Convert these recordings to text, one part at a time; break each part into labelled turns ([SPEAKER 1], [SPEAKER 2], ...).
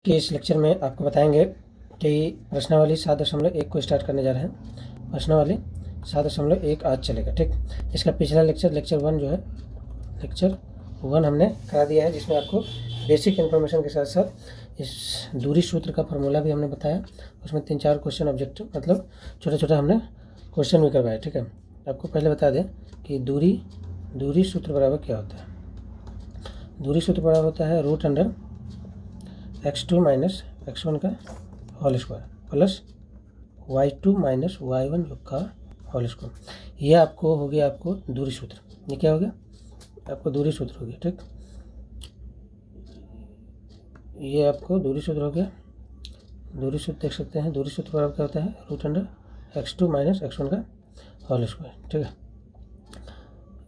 [SPEAKER 1] कि इस लेक्चर में आपको बताएंगे कि प्रश्नावली 7.1 को स्टार्ट करने जा रहे हैं। प्रश्नावली 7.1 आज चलेगा, ठीक। इसका पिछला लेक्चर 1 जो है, लेक्चर 1 हमने करा दिया है, जिसमें आपको बेसिक इन्फॉर्मेशन के साथ साथ इस दूरी सूत्र का फार्मूला भी हमने बताया। उसमें 3-4 क्वेश्चन ऑब्जेक्टिव मतलब छोटे हमने क्वेश्चन भी करवाए, ठीक है। आपको पहले बता दें कि दूरी सूत्र बराबर क्या होता है। दूरी सूत्र बराबर होता है √x2 माइनस x1 का whole square plus y2 minus y1 का होल स्क्वायर। ये आपको हो गया आपको दूरी सूत्र। ये क्या हो गया? आपको दूरी सूत्र हो गया, ठीक। ये आपको दूरी सूत्र हो गया। दूरी सूत्र देख सकते हैं। दूरी सूत्र बराबर क्या होता है? √x2 माइनस x1 का होल स्क्वायर, ठीक है।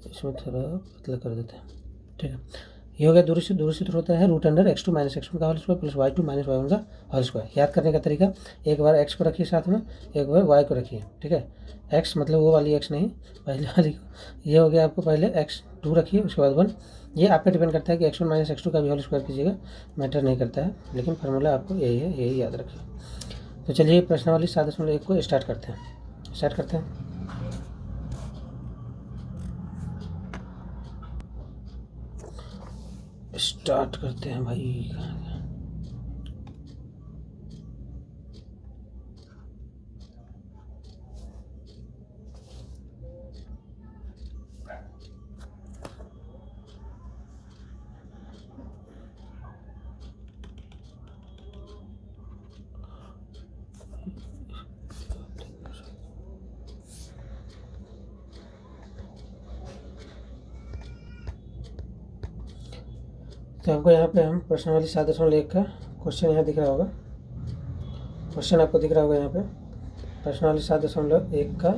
[SPEAKER 1] इसमें थोड़ा पतला कर देते हैं, ठीक है। ये हो गया दूरी सूत्र होता है √x2 माइनस x1 का whole square plus y2 minus y1 का होल स्क्वायर। याद करने का तरीका, एक बार x को रखिए साथ में, एक बार y को रखिए, ठीक है। x मतलब वो वाली x नहीं, पहले वाली को। ये हो गया आपको पहले x2 रखिए, उसके बाद 1। ये आप पे डिपेंड करता है कि x1 माइनस x2 का भी होल स्क्वायर कीजिएगा, मैटर नहीं करता है, लेकिन फार्मूला आपको यही है, यही याद रखिए। तो चलिए प्रश्नावली 7.1 को स्टार्ट करते हैं। स्टार्ट करते हैं भाई। तो आपको यहाँ पे हम प्रश्नावली 7.1 का क्वेश्चन यहाँ दिख रहा होगा। क्वेश्चन आपको दिख रहा होगा यहाँ पे प्रश्नावली 7.1 का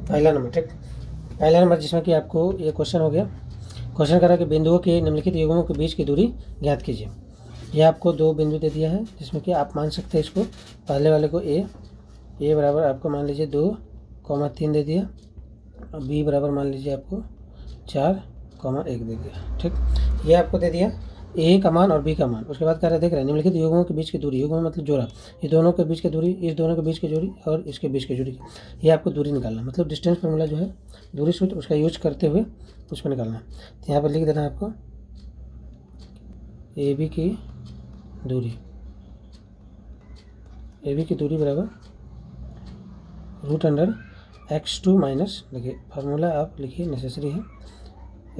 [SPEAKER 1] पहला नंबर, ठीक। पहला नंबर जिसमें कि आपको ये क्वेश्चन हो गया। क्वेश्चन करा कि बिंदुओं के निम्नलिखित युग्मों के बीच की दूरी ज्ञात कीजिए। यह आपको 2 बिंदु दे दिया है, जिसमें कि आप मान सकते हैं इसको पहले वाले को ए बराबर आपको मान लीजिए 2,3 दे दिया, और बी बराबर मान लीजिए आपको 4,1 दे दिया, ठीक। ये आपको दे दिया ए का मान और बी का मान। उसके बाद कह रहे देख रहे हैं निम्नलिखित युग्मों के बीच की दूरी, युग्म मतलब जोड़ा, ये दोनों के बीच की दूरी, इस दोनों के बीच की दूरी और इसके बीच की दूरी, ये आपको दूरी निकालना, मतलब डिस्टेंस फार्मूला जो है दूरी सूत्र, उसका यूज करते हुए उसको निकालना है। तो यहाँ पर लिख देना है आपको ए बी की दूरी बराबर √x2 माइनस, देखिए फार्मूला आप लिखिए, नेसेसरी है,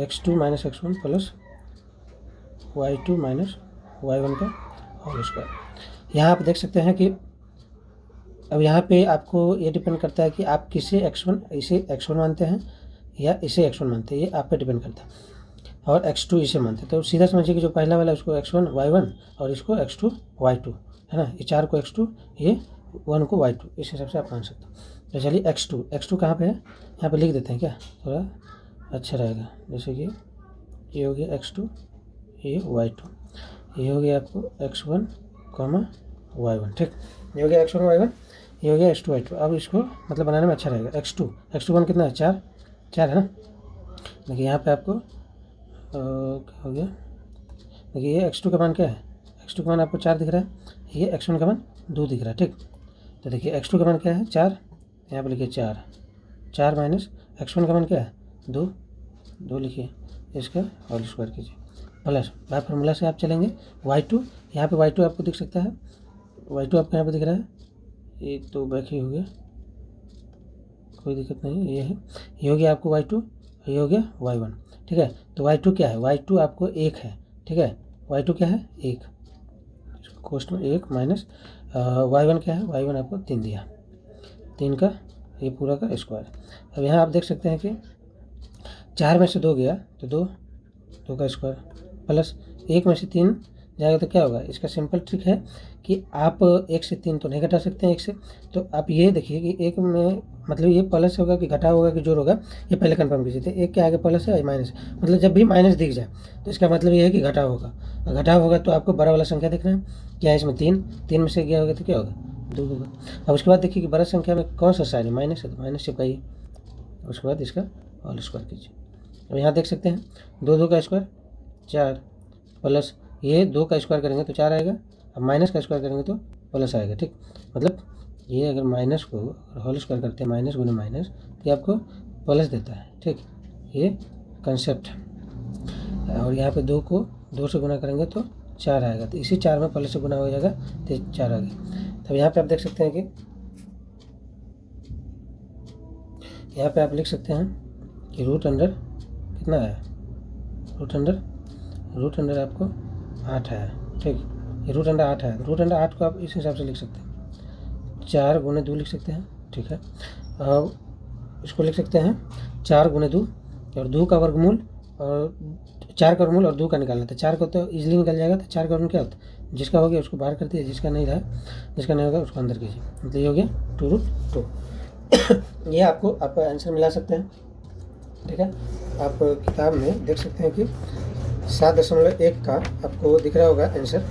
[SPEAKER 1] x2 minus x1 plus y2 minus y1 का होल स्क्वायर। यहाँ आप देख सकते हैं कि अब यहाँ पे आपको ये डिपेंड करता है कि आप इसे x1 मानते हैं या इसे x1 मानते हैं, ये आप पे डिपेंड करता है, और x2 इसे मानते हैं। तो सीधा समझिए कि जो पहला वाला है उसको x1 y1 और इसको x2 y2 है ना, ये 4 को x2, ये 1 को y2, इस हिसाब से आप मान सकते हैं। तो चलिए x2 कहाँ पे है, यहाँ पे लिख देते हैं, क्या थोड़ा अच्छा रहेगा। जैसे कि ये हो गया x2, ये y2, ये हो गया आपको x1, y1, ठीक। ये हो गया x1 y1, ये हो गया x2 y2। अब इसको मतलब बनाने में अच्छा रहेगा। x2 कितना है? 4 है ना। देखिए यहाँ पे आपको क्या हो गया, देखिए ये x2 का मान क्या है, x2 का मान आपको 4 दिख रहा है, ये x1 का मान 2 दिख रहा है, ठीक। तो देखिए x2 का मान क्या है? 4, यहाँ पर लिखिए 4 माइनस x1 का मान क्या है? 2 लिखिए, इसका होल स्क्वायर कीजिए प्लस बाय फार्मूला से आप चलेंगे y2, यहाँ पे y2 आपको दिख सकता है, y2 आपको यहाँ पे दिख रहा है, ये तो बैक ही हो गया, कोई दिक्कत नहीं, ये है, ये हो गया आपको y2, ये हो गया y1, ठीक है। तो y2 क्या है? y2 आपको 1 है, ठीक है। y2 क्या है? 1, कोष्ट में 1 माइनस y1 क्या है? y1 आपको 3 दिया, 3 का ये पूरा का स्क्वायर। अब यहाँ आप देख सकते हैं कि 4 में से 2 गया तो 2 का स्क्वायर प्लस 1 में से 3 जाएगा तो क्या होगा। इसका सिंपल ट्रिक है कि आप 1 से 3 तो नहीं घटा सकते हैं 1 से, तो आप ये देखिए कि 1 में मतलब ये प्लस होगा कि घटा होगा कि जोड़ होगा, ये पहले कंफर्म कीजिए। तो 1 के आगे प्लस है या माइनस है, मतलब जब भी माइनस दिख जाए तो इसका मतलब ये है कि घटा होगा। घटा होगा तो आपको बड़ा वाला संख्या देखना है, क्या है इसमें 3 में से गया होगा तो क्या होगा? 2 होगा। अब उसके बाद देखिए कि बड़ा संख्या में कौन सा साइन है? माइनस है, तो माइनस चिपकाइए, उसके बाद इसका होल स्क्वायर कीजिए। अब यहाँ देख सकते हैं 2 का स्क्वायर 4 प्लस ये 2 का स्क्वायर करेंगे तो 4 आएगा, अब माइनस का स्क्वायर करेंगे तो प्लस आएगा, ठीक। मतलब ये अगर माइनस को होल स्क्वायर करते हैं, माइनस गुने माइनस, तो ये आपको प्लस देता है, ठीक। ये कंसेप्ट है। और यहाँ पे 2 को 2 से गुना करेंगे तो 4 आएगा, तो इसी 4 में प्लस से गुना हो जाएगा तो 4 आ गया। तब यहाँ पे आप देख सकते हैं कि यहाँ पे आप लिख सकते हैं कि रूट अंडर कितना है, रूट अंडर आपको 8 है, ठीक। ये रूट अंडर 8 है, रूट अंडर 8 को आप इस हिसाब से लिख सकते हैं, 4 गुने 2 लिख सकते हैं, ठीक है। और इसको लिख सकते हैं 4 गुने 2 और 2 का वर्गमूल और 4 का वर्गमूल और 2 का निकालना था। 4 को तो इजीली निकल जाएगा, तो 4 का वर्गमूल क्या होता है, जिसका हो गया उसको बाहर कर दिया, जिसका नहीं होगा उसको अंदर कीजिए, मतलब ये हो गया 2√2। ये आपको आप आंसर मिला सकते हैं, ठीक है। आप किताब में देख सकते हैं कि 7.1 का आपको दिख रहा होगा आंसर।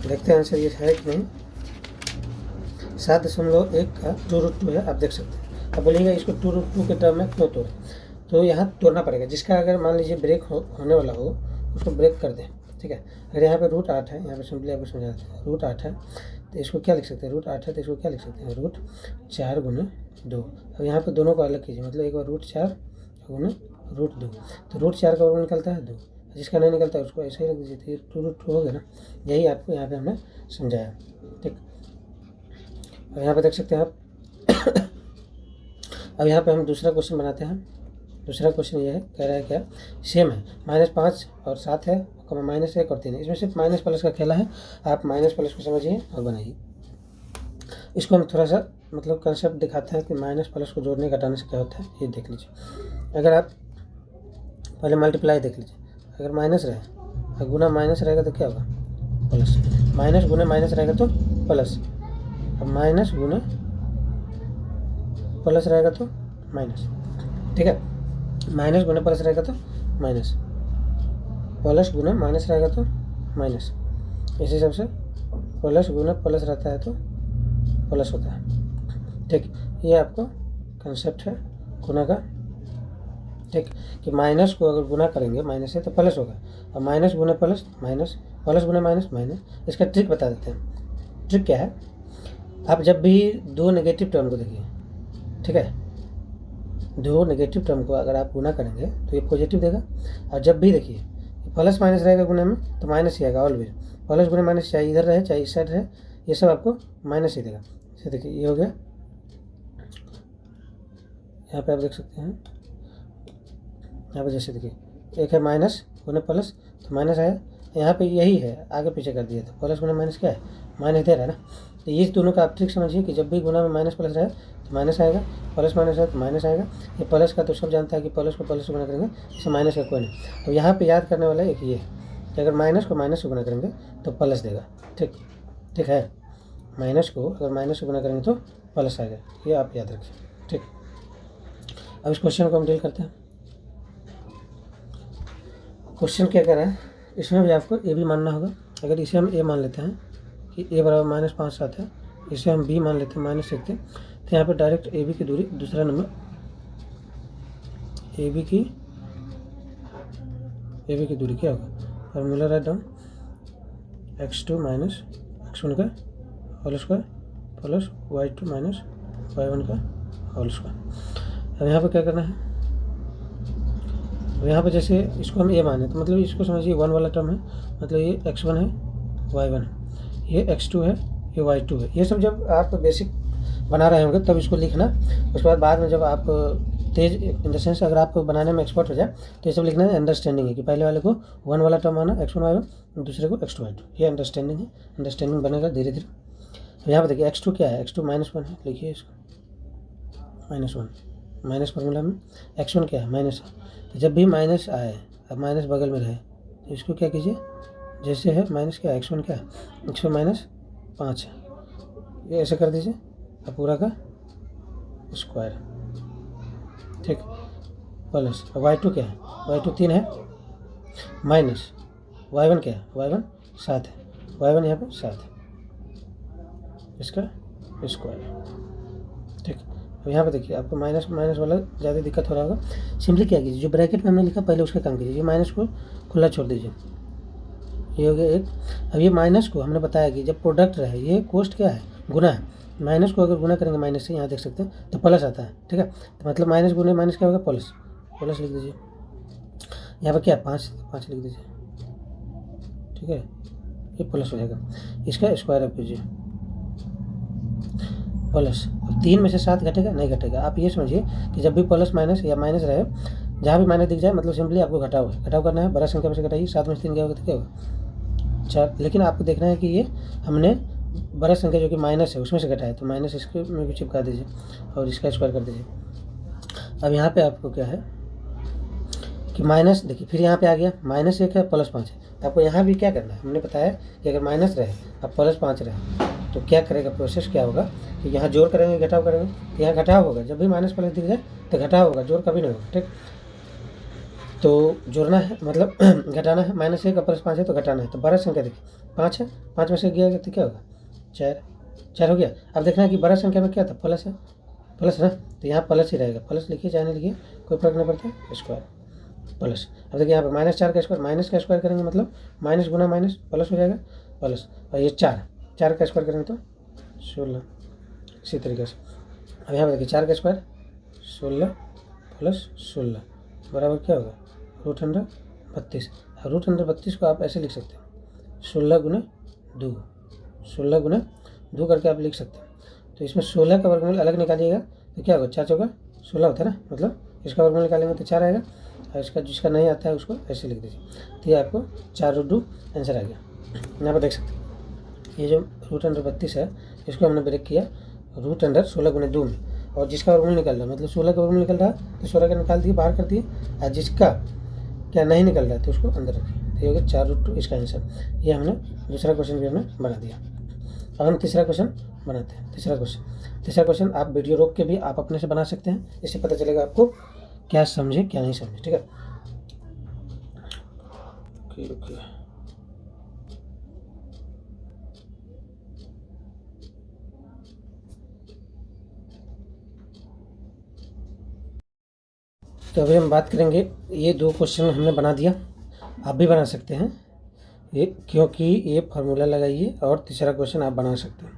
[SPEAKER 1] देखते हैं आंसर ये है कि नहीं। 7.1 का 2√2 है, आप देख सकते हैं। अब बोलिएगा इसको 2√2 के टर्म में क्यों तोड़े, तो यहाँ तोड़ना पड़ेगा। जिसका अगर मान लीजिए ब्रेक होने वाला हो उसको ब्रेक कर दें, ठीक है। अगर यहाँ पे √8 है, यहाँ पे सिंपली आपको समझा देते हैं, √8 है तो इसको क्या लिख सकते हैं, √8 है तो इसको क्या लिख सकते हैं, √4 गुने 2। अब यहाँ पे दोनों को अलग कीजिए, मतलब एक बार √4 गुने √2, तो √4 का वर्ग निकलता है 2, जिसका नहीं निकलता है उसको ऐसे ही रख दीजिए, तो ये 2√2 हो गया ना। यही आपको यहाँ पे हमने समझाया, ठीक। अब यहाँ पे देख सकते हैं आप। अब यहाँ पे हम दूसरा क्वेश्चन बनाते हैं। दूसरा क्वेश्चन ये है, कह रहा है क्या, सेम है, -5 और 7 है, -1 और 3 है। इसमें सिर्फ माइनस प्लस का खेला है, आप माइनस प्लस को समझिए और बनाइए। इसको हम थोड़ा सा मतलब कंसेप्ट दिखाते हैं कि माइनस प्लस को जोड़ने घटाने से क्या होता है, ये देख लीजिए। अगर आप पहले मल्टीप्लाई देख लीजिए, अगर माइनस रहे और गुना माइनस रहेगा तो क्या होगा, प्लस। माइनस गुने माइनस रहेगा तो प्लस, अब माइनस गुने प्लस रहेगा तो माइनस, ठीक है। माइनस गुने प्लस रहेगा तो माइनस, प्लस गुने माइनस रहेगा तो माइनस। इस हिसाब से प्लस गुने प्लस रहता है तो प्लस होता है, ठीक। ये आपको कंसेप्ट है गुना का, ठीक। कि माइनस को अगर गुना करेंगे माइनस से तो प्लस होगा, और माइनस गुने प्लस माइनस, प्लस गुने माइनस माइनस। इसका ट्रिक बता देते हैं। ट्रिक क्या है, आप जब भी 2 नेगेटिव टर्म को देखिए, ठीक है, 2 नेगेटिव टर्म को अगर आप गुना करेंगे तो ये पॉजिटिव देगा, और जब भी देखिए प्लस माइनस रहेगा गुने में तो माइनस ही आएगा ऑलवेज। प्लस गुने माइनस चाहे इधर रहे चाहे इस साइड रहे, ये सब आपको माइनस ही देगा। जैसे देखिए ये हो गया, यहाँ पे आप देख सकते हैं, यहाँ पे जैसे देखिए एक है माइनस गुने प्लस तो माइनस आया, यहाँ पे यही है, आगे पीछे कर दिया तो प्लस गुने माइनस क्या है, माइनस दे रहा है ना। तो ये दोनों का आप ट्रिक समझिए कि जब भी गुना में माइनस प्लस रहे तो माइनस आएगा, प्लस माइनस है तो माइनस आएगा। ये प्लस का तो सब जानता है कि प्लस को प्लस से गुना करेंगे, इससे माइनस का कोई नहीं। अब यहाँ पे याद करने वाला एक ये कि अगर माइनस को माइनस से गुना करेंगे तो प्लस देगा, ठीक है। माइनस को अगर माइनस से गुना करेंगे तो प्लस आएगा, ये आप याद रखिए, ठीक। अब इस क्वेश्चन को हम डील करते हैं। क्वेश्चन क्या कह रहा है, इसमें भी आपको ए भी मानना होगा। अगर इसे हम ए मान लेते हैं कि a बराबर -5 7 है, इसे हम b मान लेते हैं -1 थे, तो यहाँ पे डायरेक्ट ए बी की दूरी, दूसरा नंबर ए बी की दूरी क्या होगा, formula write down, x2 minus x1 का whole square plus y2 minus y1 का होल स्क्वायर। अब यहाँ पे क्या करना है, अब यहाँ पे जैसे इसको हम a माने तो मतलब इसको समझिए 1 वाला टर्म है, मतलब ये x1 है y1 है, ये x2 है ये y2 है। ये सब जब आप बेसिक बना रहे होंगे तब इसको लिखना, उसके बाद में जब आप तेज इन द सेंस अगर आप बनाने में एक्सपर्ट हो जाए तो ये सब लिखना है अंडरस्टैंडिंग है कि पहले वाले को 1 वाला टर्म आना x1 y1, दूसरे को x2 y2, ये अंडरस्टैंडिंग है। अंडरस्टैंडिंग बनेगा धीरे धीरे। तो यहाँ पर देखिए x2 क्या है, x2 -1 है, लिखिए इसको -1, माइनस फार्मूला में x1 क्या है माइनस है, तो जब भी माइनस आए, अब माइनस बगल में रहे तो इसको क्या कीजिए, जैसे है माइनस क्या है x1 क्या है, x1 -5 है, ये ऐसे कर दीजिए, अब पूरा का स्क्वायर, ठीक, प्लस y2 क्या है, y2 3 है, माइनस y1 क्या है, y1 7 है, y1 यहाँ पे 7 है, इसका स्क्वायर, ठीक। अब यहाँ पे देखिए आपको माइनस माइनस वाला ज़्यादा दिक्कत हो रहा होगा। सिंपली क्या कीजिए, जो ब्रैकेट में हमने लिखा पहले उसका काम कीजिए, ये माइनस को खुला छोड़ दीजिए, ये हो गया एक। अब ये माइनस को हमने बताया कि जब प्रोडक्ट रहे, ये कोस्ट क्या है, गुना है, माइनस को अगर गुना करेंगे माइनस से, यहाँ देख सकते हैं तो प्लस आता है, ठीक है। तो मतलब माइनस गुने माइनस क्या होगा, प्लस, प्लस लिख दीजिए। यहाँ पर क्या है, 5, 5 लिख दीजिए, ठीक है, ये प्लस हो जाएगा। इसका स्क्वायर आप कीजिए, प्लस। अब 3 में से 7 घटेगा, नहीं घटेगा। आप ये समझिए कि जब भी प्लस माइनस या माइनस रहे, जहाँ भी माइनस दिख जाए मतलब सिंपली आपको घटाव है, घटाव करना है, बड़ा संख्या में से घटाइए। 7 में से 3 क्या होगा, तो क्या होगा, 4। लेकिन आपको देखना है कि ये हमने बड़ा संख्या जो कि माइनस है उसमें से घटाया, तो माइनस इसके में भी चिपका दीजिए और इसका स्क्वायर कर दीजिए। अब यहाँ पे आपको क्या है कि माइनस, देखिए फिर यहाँ पे आ गया -1 है, +5 है। तो आपको यहाँ भी क्या करना है, हमने बताया कि अगर माइनस रहे अब +5 रहे तो क्या करेगा, प्रोसेस क्या होगा कि यहाँ जोड़ करेंगे, घटाव करेंगे, तो यहाँ घटाव होगा। जब भी माइनस प्लस दिख जाए तो घटाव होगा, जोड़ कभी नहीं होगा, ठीक। तो जोड़ना है मतलब घटाना है, -1 और +5 है तो घटाना है। तो बड़ा संख्या देखिए 5 है, 5 में से गया तो क्या होगा, 4, 4 हो गया। अब देखना है कि बड़ा संख्या में क्या था, प्लस है, प्लस ना, तो यहाँ प्लस ही रहेगा, प्लस लिखिए चाहे नहीं लिखिए कोई फर्क नहीं पड़ता, स्क्वायर प्लस। अब देखिए यहाँ पर -4 का स्क्वायर, माइनस का स्क्वायर करेंगे मतलब माइनस गुना माइनस प्लस हो जाएगा, प्लस। और ये 4 का स्क्वायर करेंगे तो 16, इसी तरीके से। अब यहाँ पर देखिए 4 का स्क्वायर 16 + 16 बराबर क्या होगा, √32। और √32 को आप ऐसे लिख सकते हैं 16 × 2, 16 × 2 करके आप लिख सकते हैं। तो इसमें 16 का वर्गमूल अलग निकालिएगा तो क्या होगा, 4 चौका 16 होता है ना, मतलब इसका वर्गमूल निकालेंगे तो 4 आएगा। और इसका जिसका नहीं आता है उसको ऐसे लिख दीजिए, तो ये आपको 4√2 आंसर आ गया। यहाँ पर देख सकते हैं ये जो √32 है इसको हमने ब्रेक किया √16 × 2 में, और जिसका वर्गमूल निकल रहा है मतलब 16 का वर्गमूल निकल रहा है तो 16 का निकाल दिए, बाहर कर दिए, और जिसका क्या नहीं निकल रहा है तो उसको अंदर रखिए। तो ये हो गया 4√2 इसका आंसर। ये हमने दूसरा क्वेश्चन भी हमने बना दिया। अब हम तीसरा क्वेश्चन बनाते हैं। तीसरा क्वेश्चन आप वीडियो रोक के भी आप अपने से बना सकते हैं, इससे पता चलेगा आपको क्या समझे क्या नहीं समझे, ठीक है। ओके। तो अभी हम बात करेंगे, ये 2 क्वेश्चन हमने बना दिया, आप भी बना सकते हैं ये, क्योंकि ये फार्मूला लगाइए और तीसरा क्वेश्चन आप बना सकते हैं।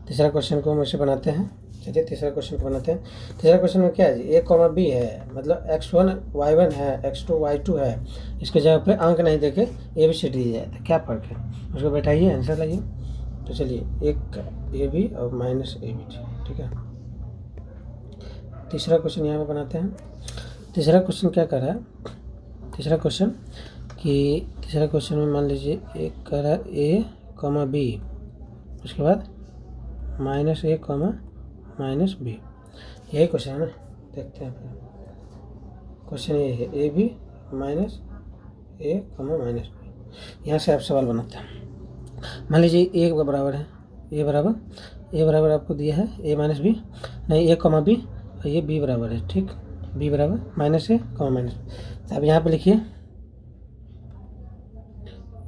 [SPEAKER 1] तीसरा क्वेश्चन को हम ऐसे बनाते हैं, चलिए तीसरा क्वेश्चन को बनाते हैं। तीसरा क्वेश्चन में क्या है, a, b है, मतलब x1 y1 है, x2 y2 है, इसके जगह पे अंक नहीं देके ABCD दी जाए तो क्या फ़र्क है, उसको बैठाइए आंसर लाइए। तो चलिए एक AB और -ABD, ठीक है। तीसरा क्वेश्चन यहाँ पे बनाते हैं। तीसरा क्वेश्चन क्या कर रहा है, तीसरा क्वेश्चन में मान लीजिए एक कर रहा है a, b, उसके बाद -a, -b, यही क्वेश्चन है ना। देखते हैं फिर क्वेश्चन ये है a b -a, -b। यहाँ से आप सवाल बनाते हैं। मान लीजिए a बराबर है, a बराबर आपको दिया है a - b, नहीं a, b, और ये b बराबर है, ठीक, b बराबर -a, -b। तो अब यहाँ पे लिखिए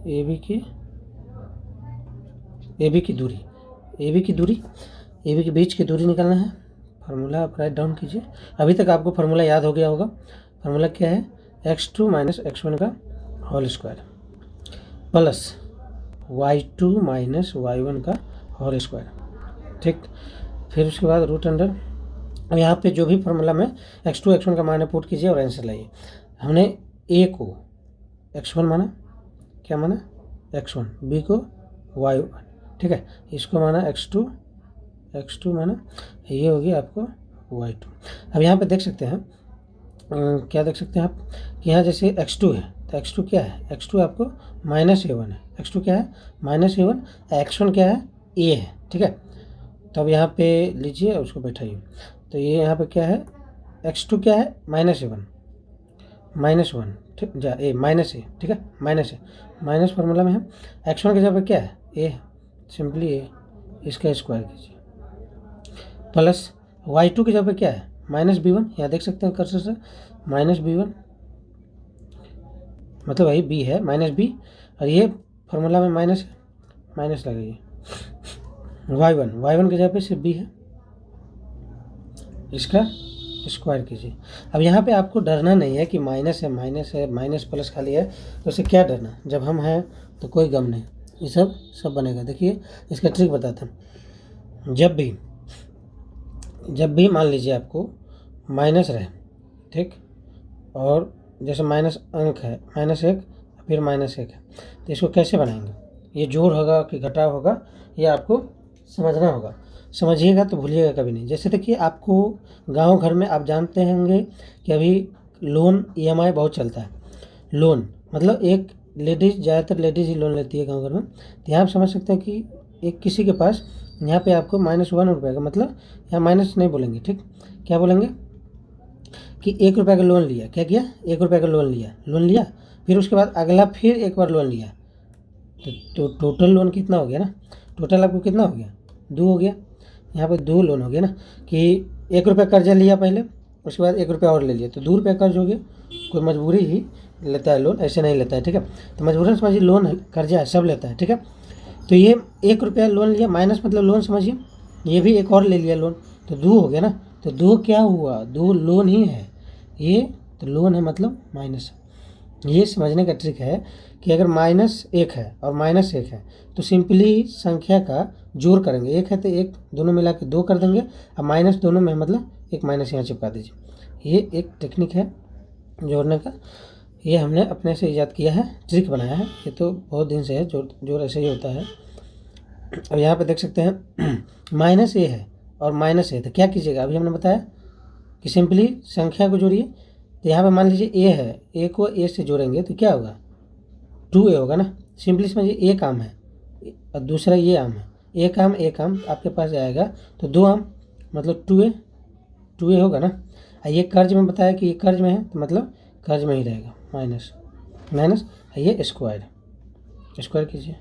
[SPEAKER 1] AB की दूरी, AB के बीच की दूरी निकालना है। फार्मूला आप राइट डाउन कीजिए। अभी तक आपको फार्मूला याद हो गया होगा। फार्मूला क्या है, x2 - x1 का whole square plus y2 - y1 का होल स्क्वायर, ठीक। फिर उसके बाद √अंडर, और यहाँ पे जो भी फार्मूला में x2 x1 का मान पुट कीजिए और आंसर लाइए। हमने a को x1 माना, क्या माना x1, b को y1, ठीक है, इसको माना x2 माना, ये होगी आपको y2। अब यहाँ पे देख सकते हैं क्या देख सकते हैं आप कि यहाँ जैसे x2 है तो x2 क्या है, x2 आपको -a1 है, x2 क्या है -a1, x1 क्या है a है, ठीक है। तो अब यहाँ पे लीजिए और उसको बैठाइए। तो ये यहाँ पे क्या है, x2 क्या है -a1, -1, ठीक, a -a, ठीक है, माइनस फार्मूला में है। x1 के जगह पे क्या है a, सिंपली a, इसका स्क्वायर कीजिए, प्लस y2 की जगह पे क्या है -b1, यहाँ देख सकते हैं कर्सर से -b1, मतलब वही b है -b, और ये फार्मूला में माइनस लगाइए। y1 की जगह पे सिर्फ b है, इसका स्क्वायर कीजिए। अब यहाँ पे आपको डरना नहीं है कि माइनस है, माइनस प्लस खाली है, तो उससे क्या डरना, जब हम हैं तो कोई गम नहीं, ये सब बनेगा। देखिए इसका ट्रिक बताते हैं। जब भी मान लीजिए आपको माइनस रहे, ठीक, और जैसे माइनस अंक है, -1 फिर -1 है, तो इसको कैसे बनाएंगे, ये जोड़ होगा कि घटाव होगा, ये आपको समझना होगा। समझिएगा तो भूलिएगा कभी नहीं। जैसे देखिए आपको गांव घर में आप जानते होंगे कि अभी लोन EMI बहुत चलता है। लोन मतलब एक लेडीज़, ज़्यादातर लेडीज़ ही लोन लेती है गांव घर में। तो यहाँ आप समझ सकते हैं कि एक किसी के पास यहाँ पे आपको -1 रुपये का, मतलब यहाँ माइनस नहीं बोलेंगे, ठीक, क्या बोलेंगे कि 1 रुपये का लोन लिया। क्या किया, 1 रुपये का लोन लिया, फिर उसके बाद अगला फिर एक बार लोन लिया, तो टोटल लोन कितना हो गया ना, टोटल आपको कितना हो गया, 2 हो गया। यहाँ पे 2 लोन हो गया ना, कि 1 रुपये कर्जा लिया पहले, उसके बाद 1 रुपया और ले लिया, तो 2 रुपये कर्ज हो गया। कोई मजबूरी ही लेता है लोन, ऐसे नहीं लेता है, ठीक है। तो मजबूरन समझिए लोन है, कर्जा है, सब लेता है, ठीक है। तो ये 1 रुपया लोन लिया, माइनस मतलब लोन समझिए, ये भी एक और ले लिया लोन, तो 2 हो गया ना। तो 2 क्या हुआ, 2 लोन ही है ये, तो लोन है मतलब माइनस। ये समझने का ट्रिक है कि अगर -1 है और -1 है तो सिंपली संख्या का जोड़ करेंगे। 1 है तो 1, दोनों मिला के 2 कर देंगे, अब माइनस दोनों में मतलब एक माइनस यहाँ चिपका दीजिए। ये एक टेक्निक है जोड़ने का, ये हमने अपने से ईजाद किया है, ट्रिक बनाया है, ये तो बहुत दिन से है, जोड़ ऐसे ही होता है। अब यहाँ पे देख सकते हैं -a है और माइनस है, तो क्या कीजिएगा, अभी हमने बताया कि सिंपली संख्या को जोड़िए। तो यहाँ पे मान लीजिए a है, a को a से जोड़ेंगे तो क्या होगा, 2a होगा ना। सिंपली समझिए एक आम है और दूसरा ये आम है, एक आम आपके पास आएगा तो 2 आम, मतलब 2a होगा ना। ये कर्ज में बताया कि ये कर्ज में है, तो मतलब कर्ज में ही रहेगा, माइनस ये स्क्वायर कीजिए,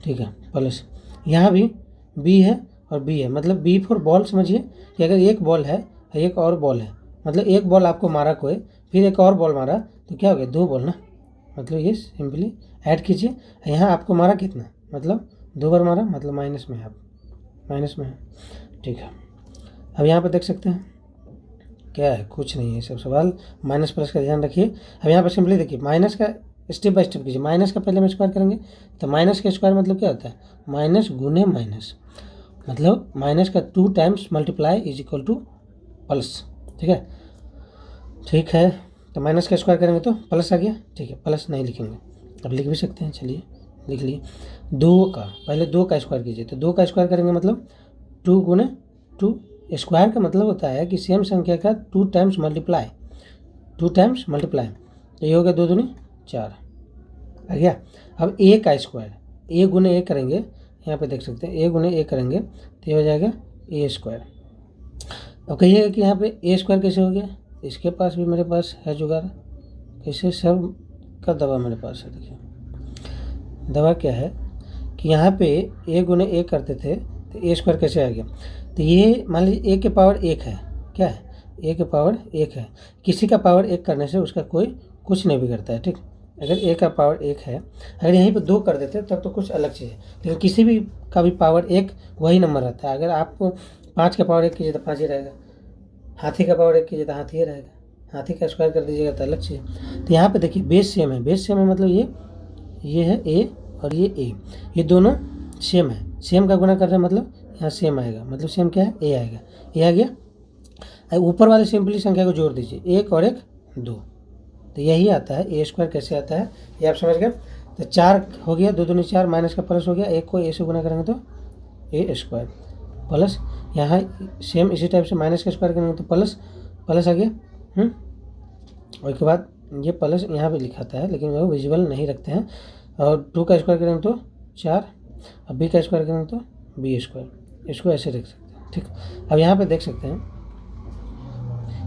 [SPEAKER 1] ठीक है, प्लस यहाँ भी b है और b है, मतलब b फॉर बॉल। समझिए कि अगर एक बॉल है एक और बॉल है, मतलब एक बॉल आपको मारा कोई, फिर एक और बॉल मारा, तो क्या हो गया, 2 बॉल ना, मतलब ये सिंपली ऐड कीजिए। यहाँ आपको मारा कितना, मतलब 2 बार मारा, मतलब माइनस में है, आप माइनस में है, ठीक है। अब यहाँ पर देख सकते हैं क्या है, कुछ नहीं है, सब सवाल माइनस प्लस का ध्यान रखिए। अब यहाँ पर सिंपली देखिए माइनस का स्टेप बाय स्टेप कीजिए। माइनस का पहले हम स्क्वायर करेंगे, तो माइनस का स्क्वायर मतलब क्या होता है, माइनस गुने माइनस, मतलब माइनस का 2 times multiply is equal two plus, ठीक है। तो माइनस का स्क्वायर करेंगे तो प्लस आ गया, ठीक है, प्लस नहीं लिखेंगे, अब लिख भी सकते हैं, चलिए लिख लिए। 2 का पहले 2 का स्क्वायर कीजिए, तो 2 का स्क्वायर करेंगे मतलब 2 गुने 2, स्क्वायर का मतलब होता है कि सेम संख्या का 2 टाइम्स मल्टीप्लाई, तो ये हो गया 2 दूनी 4 आ गया। अब a का स्क्वायर, a गुने a करेंगे, यहाँ पे देख सकते हैं a गुने a करेंगे तो ये हो जाएगा a स्क्वायर। अब कहिएगा कि यहाँ पे a स्क्वायर कैसे हो गया, इसके पास भी मेरे पास है जुगाड़, कैसे, सब का दवा मेरे पास है। देखिए दवा क्या है कि यहाँ पे a गुने a करते थे तो a स्क्वायर कैसे आ गया, तो ये मान लीजिए a के पावर 1 है, क्या है, a के पावर 1 है, किसी का पावर 1 करने से उसका कोई कुछ नहीं बिगड़ता है, ठीक। अगर a का पावर 1 है, अगर यहीं पे 2 कर देते तब तो कुछ अलग चीज़ है, लेकिन किसी भी का भी पावर 1 वही नंबर रहता है। अगर आप 5 का पावर 1 कीजिए तो 5 ही रहेगा, हाथी का पावर 1 कीजिए तो हाथी ही रहेगा, हाथी का स्क्वायर कर दीजिएगा तो अलग चीज़ है। तो यहाँ पे देखिए बेस सेम है, मतलब ये है a और ये a, ये दोनों सेम है, सेम का गुना कर रहे हैं मतलब यहाँ सेम आएगा, मतलब सेम क्या है, a आएगा, a आ गया। ऊपर वाले सिंपली संख्या को जोड़ दीजिए, 1 और 1 2, तो यही आता है a स्क्वायर कैसे आता है, ये आप समझ गए। तो 4 हो गया, 2 दूनी 4, माइनस का प्लस हो गया, 1 को a से गुना करेंगे तो a स्क्वायर, प्लस यहाँ सेम इसी टाइप से माइनस का स्क्वायर करेंगे तो प्लस आ गया। और उसके बाद ये प्लस यहाँ पे लिखाता है लेकिन वो विजुअल नहीं रखते हैं। और 2 का स्क्वायर करेंगे तो 4, और b का स्क्वायर करेंगे तो b स्क्वायर, इसको ऐसे लिख सकते हैं, ठीक। अब यहाँ पे देख सकते हैं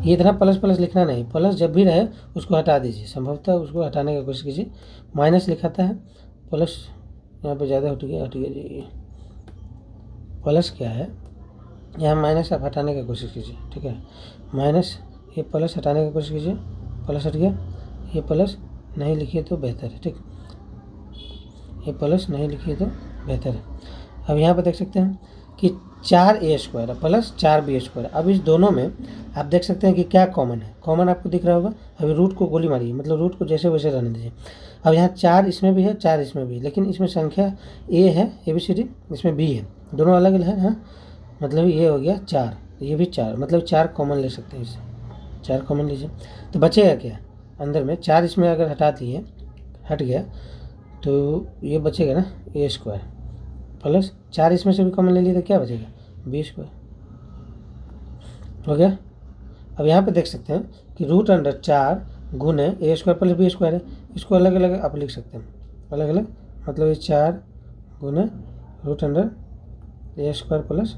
[SPEAKER 1] ये इतना प्लस लिखना नहीं, प्लस जब भी रहे उसको हटा दीजिए, संभवतः उसको हटाने की कोशिश कीजिए। माइनस लिखाता है, प्लस यहाँ पे ज़्यादा हट गया जी, प्लस क्या है, यहाँ माइनस आप हटाने की कोशिश कीजिए, ठीक है, माइनस ये प्लस हटाने की कोशिश कीजिए, प्लस हट गया, ये प्लस नहीं लिखिए तो बेहतर है, ठीक, ये प्लस नहीं लिखिए तो बेहतर है। अब यहाँ पर देख सकते हैं कि 4a² प्लस 4b²। अब इस दोनों में आप देख सकते हैं कि क्या कॉमन है। कॉमन आपको दिख रहा होगा। अभी रूट को गोली मारिए, मतलब रूट को जैसे वैसे रहने दीजिए। अब यहाँ 4 इसमें भी है, 4 इसमें भी है, लेकिन इसमें संख्या a है ABCD, इसमें b है, दोनों अलग अलग है। हाँ, मतलब ये हो गया 4, ये भी 4, मतलब 4 कॉमन ले सकते हैं इसे, 4 कॉमन लीजिए। तो बचेगा क्या अंदर में? 4 इसमें अगर हटा दिए, हट गया, तो ये बचेगा ना a² प्लस 4 इसमें से भी कॉमन ले लिए तो क्या बचेगा? b²। हो गया। अब यहाँ पे देख सकते हैं कि √4 गुने a² प्लस b² है। इसको अलग अलग आप लिख सकते हैं, अलग अलग, मतलब ये 4 गुने √a² प्लस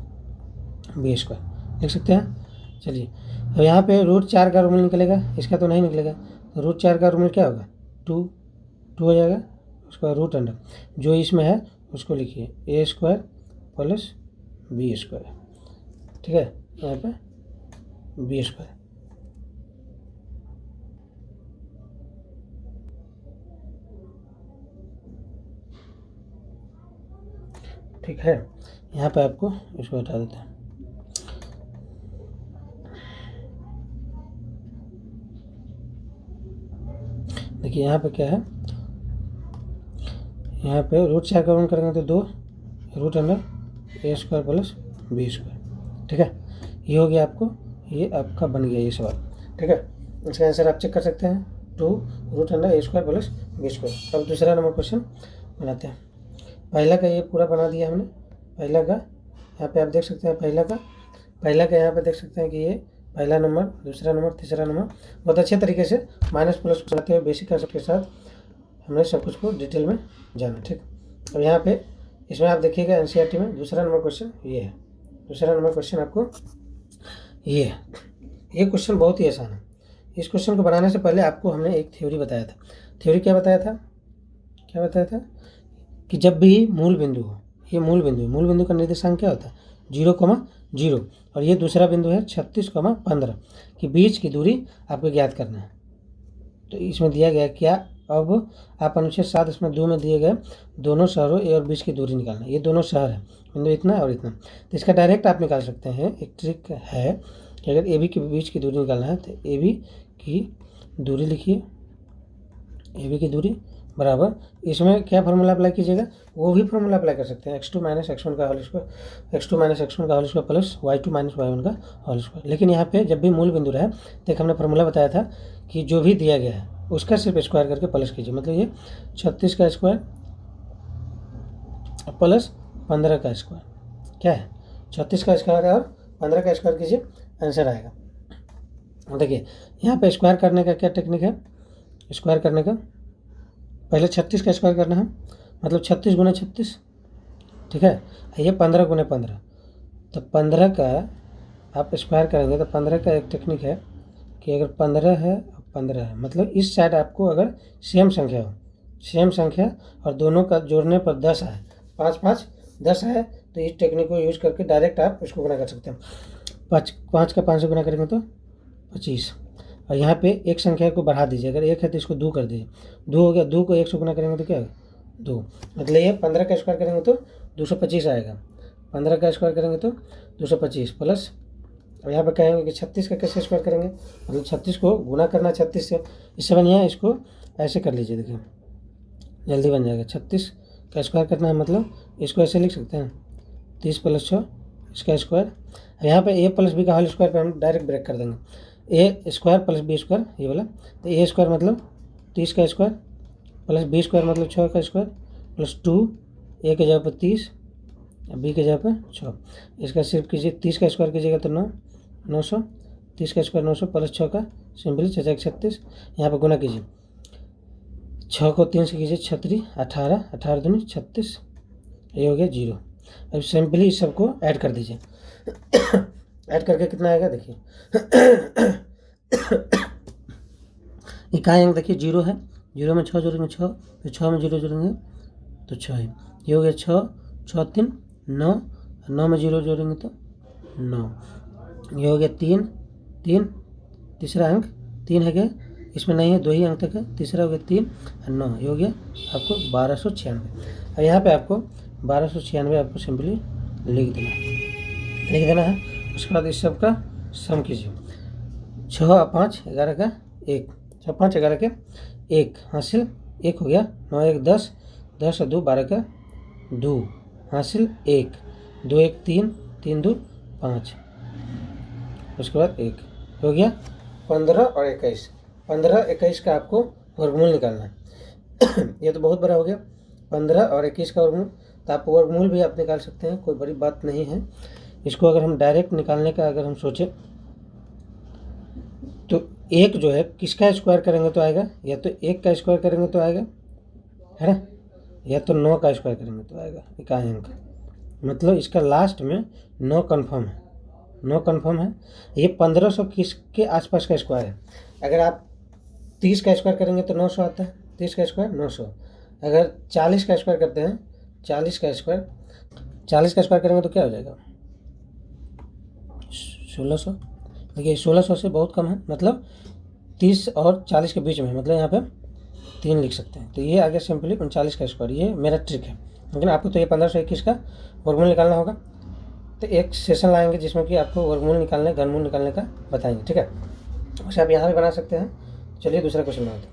[SPEAKER 1] b² लिख सकते हैं। चलिए, अब यहाँ पे √4 का रूमल निकलेगा, इसका तो नहीं निकलेगा, तो √4 का रूमल क्या होगा? 2 हो जाएगा। उसके बाद √, जो इसमें है उसको लिखिए a² प्लस b²। ठीक है, यहाँ पे b²। ठीक है, यहाँ पे आपको इसको हटा देते हैं। देखिए यहाँ पे क्या है, यहाँ पे √4 का वन करेंगे तो 2 √a² प्लस b²। ठीक है, ये हो गया आपको, ये आपका बन गया ये सवाल। ठीक है, इसका आंसर आप चेक कर सकते हैं, 2 √a² प्लस b²। अब दूसरा नंबर क्वेश्चन बनाते हैं। पहला का ये पूरा बना दिया हमने। पहला का यहाँ पे आप देख सकते हैं, पहला का यहाँ पे देख सकते हैं कि ये पहला नंबर, दूसरा नंबर, तीसरा नंबर बहुत अच्छे तरीके से माइनस प्लस बनाते हुए बेसिक कंसेप्ट के साथ हमने सब कुछ को डिटेल में जाना। ठीक, अब यहाँ पे इसमें आप देखिएगा एनसीईआरटी में दूसरा नंबर क्वेश्चन ये है। दूसरा नंबर क्वेश्चन आपको ये है। ये क्वेश्चन बहुत ही आसान है। इस क्वेश्चन को बनाने से पहले आपको हमने एक थ्योरी बताया था। थ्योरी क्या बताया था कि जब भी मूल बिंदु हो, ये मूल बिंदु का निर्देशांक क्या होता है? 0,0, और ये दूसरा बिंदु है 36,15 के बीच की दूरी आपको ज्ञात करना है। तो इसमें दिया गया क्या? अब आप अनुच्छेद 7/2 में दिए गए दोनों शहरों ए और बीच की दूरी निकालना है। ये दोनों शहर है, बिंदु इतना और इतना, तो इसका डायरेक्ट आप निकाल सकते हैं। एक ट्रिक है कि अगर ए बी के बीच की दूरी निकालना है तो ए बी की दूरी लिखिए, ए बी की दूरी बराबर, इसमें क्या फार्मूला अप्लाई कीजिएगा? वो भी फार्मूला अप्लाई कर सकते हैं, x2 - x1 का whole square plus y2 - y1 का होल स्क्वायर। लेकिन यहाँ पे जब भी मूल बिंदु रहे, तो एक हमने फार्मूला बताया था कि जो भी दिया गया है उसका सिर्फ स्क्वायर करके प्लस कीजिए। मतलब ये 36 का स्क्वायर प्लस 15 का स्क्वायर क्या है? 36 का स्क्वायर और 15 का स्क्वायर कीजिए, आंसर आएगा। देखिए यहाँ पे स्क्वायर करने का क्या टेक्निक है? स्क्वायर करने का पहले 36 का स्क्वायर करना है, मतलब 36 गुना 36। ठीक है, ये 15 गुना 15, तो 15 का आप स्क्वायर करेंगे तो 15 का एक टेक्निक है कि अगर 15 है, 15 है, मतलब इस साइड आपको अगर सेम संख्या हो, सेम संख्या और दोनों का जोड़ने पर 10 आए, 5 5 10 आए, तो इस टेक्निक को यूज करके डायरेक्ट आप इसको गुना कर सकते हैं। 5 का 5 से गुना करेंगे तो 25, और यहाँ पे एक संख्या को बढ़ा दीजिए, अगर 1 है तो इसको 2 कर दीजिए, 2 हो गया, 2 को 1 से गुना करेंगे तो क्या होगा? 2, मतलब ये 15 का स्क्वायर करेंगे तो 225 आएगा, 15 का स्क्वायर करेंगे तो 225 प्लस, अब यहाँ पर कहेंगे कि 36 का कैसे स्क्वायर करेंगे? मतलब 36 को गुना करना 36 से, इससे बढ़िया इसको ऐसे कर लीजिए, देखिए जल्दी बन जाएगा। 36 का स्क्वायर करना है, मतलब इसको ऐसे लिख सकते हैं 30 + 6 इसका स्क्वायर। यहाँ पे a + b का होल स्क्वायर पर हम डायरेक्ट ब्रेक कर देंगे, a² + b² ये वाला, तो a² मतलब 30 का स्क्वायर प्लस b² मतलब 6 का स्क्वायर प्लस 2, a के जगह पर 30, b के जगह पर 6, इसका सिर्फ कीजिए 30 का स्क्वायर कीजिएगा तो 900, 30 का स्क्वायर 900 प्लस 6 का सिंपली 36, यहाँ पर गुना कीजिए, 6 को 3 से कीजिए 36, 18, 18 दूनी 36, ये हो गया 0। अब सिंपली इस सबको ऐड कर दीजिए, ऐड करके कितना आएगा देखिए, इकाई अंक देखिए 0 है, 0 में 6 जोड़ेंगे 6, फिर 6 में 0 जोड़ेंगे तो 6 है, ये हो गया 6, 6 3 9, 9 में 0 जोड़ेंगे तो 9, ये हो गया 3 3, तीसरा अंक 3 है क्या? इसमें नहीं है, 2 ही अंक तक है, तीसरा हो गया 3 और 9, ये हो गया आपको 1296। और यहाँ पे आपको 1296 आपको सिंपली लिख देना है। उसके बाद इस सब का सम कीजिए। 6 और 5 11 का 1, 6 5 11 के 1 हासिल 1 हो गया। 9 1 10, 10 और 2 12 का 2 हासिल 1, 2 1 3, 3 2 5, उसके बाद 1 हो गया। 15 और 21, 15 21 का आपको वर्गमूल निकालना है। ये तो बहुत बड़ा हो गया 15 और 21 का वर्गमूल। तो आप वर्गमूल भी आप निकाल सकते हैं, कोई बड़ी बात नहीं है। इसको अगर हम डायरेक्ट निकालने का अगर हम सोचें तो एक जो है किसका स्क्वायर करेंगे तो आएगा, या तो 1 का स्क्वायर करेंगे तो आएगा, है ना, या तो 9 का स्क्वायर करेंगे तो आएगा इकाई अंक। मतलब इसका लास्ट में 9 कन्फर्म है, 9 कन्फर्म है। ये 1500 किसके आसपास का स्क्वायर है। अगर आप 30 का स्क्वायर करेंगे तो 900 आता है, 30 का स्क्वायर 900। अगर 40 का स्क्वायर करते हैं, 40 का स्क्वायर करेंगे तो क्या हो जाएगा 1600। देखिए 1600 से बहुत कम है, मतलब 30 और 40 के बीच में, मतलब यहाँ पे 3 लिख सकते हैं। तो ये आ गया सिंपली 39 का स्क्वायर। ये मेरा ट्रिक है, लेकिन आपको तो ये 1521 का वर्गमूल निकालना होगा। तो एक सेशन लाएंगे जिसमें कि आपको वर्गमूल निकालने, घनमूल निकालने का बताएंगे, ठीक है। वैसे आप यहाँ भी बना सकते हैं। चलिए दूसरा क्वेश्चन बनाते हैं।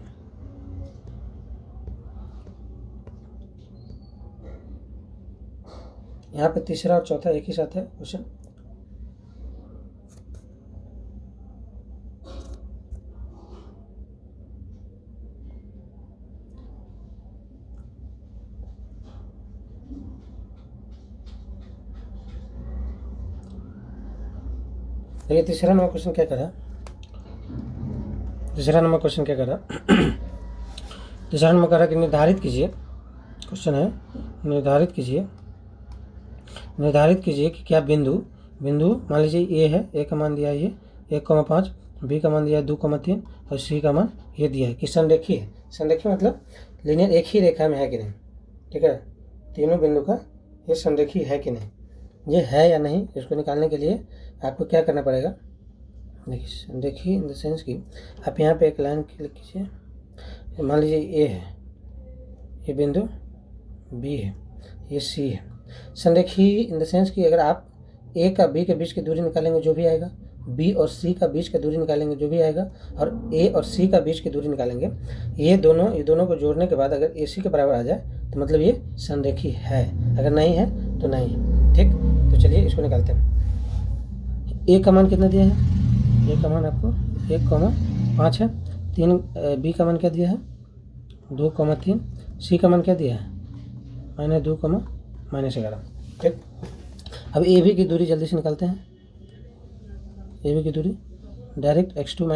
[SPEAKER 1] यहाँ पे तीसरा और चौथा एक ही साथ है क्वेश्चन। देखिए तीसरा नंबर क्वेश्चन क्या करा, तीसरा नंबर करा कि निर्धारित कीजिए, क्वेश्चन है निर्धारित कीजिए कि क्या बिंदु मान लीजिए ए है, ए का मान दिया है ये 1,5, बी का मान दिया है 2,3 और सी का मान ये दिया है कि संरेखी है। संरेखी मतलब लीनियर एक ही रेखा में है कि नहीं, ठीक है। तीनों बिंदु का ये संरेखी है कि नहीं, ये है या नहीं, इसको निकालने के लिए आपको क्या करना पड़ेगा। देखिए इन द सेंस कि आप यहाँ पे एक लाइन क्लिक कीजिए। मान लीजिए ए है, ये बिंदु बी है, ये सी है। संरेखी इन द सेंस कि अगर आप ए का बी के बीच की दूरी निकालेंगे जो भी आएगा, बी और सी का बीच की दूरी निकालेंगे जो भी आएगा, और ए और सी का बीच की दूरी निकालेंगे, ये दोनों को जोड़ने के बाद अगर ए सी के बराबर आ जाए तो मतलब ये संरेखी है, अगर नहीं है तो नहीं है, ठीक। तो चलिए इसको निकालते हैं। ए का मान कितना दिया है, ए का मान आपको 1,5 है। 3 बी का मान क्या दिया है 2,3, सी का मान क्या दिया है -2, -11, ठीक। अब ए बी की दूरी जल्दी से निकालते हैं। ए बी की दूरी डायरेक्ट x2 -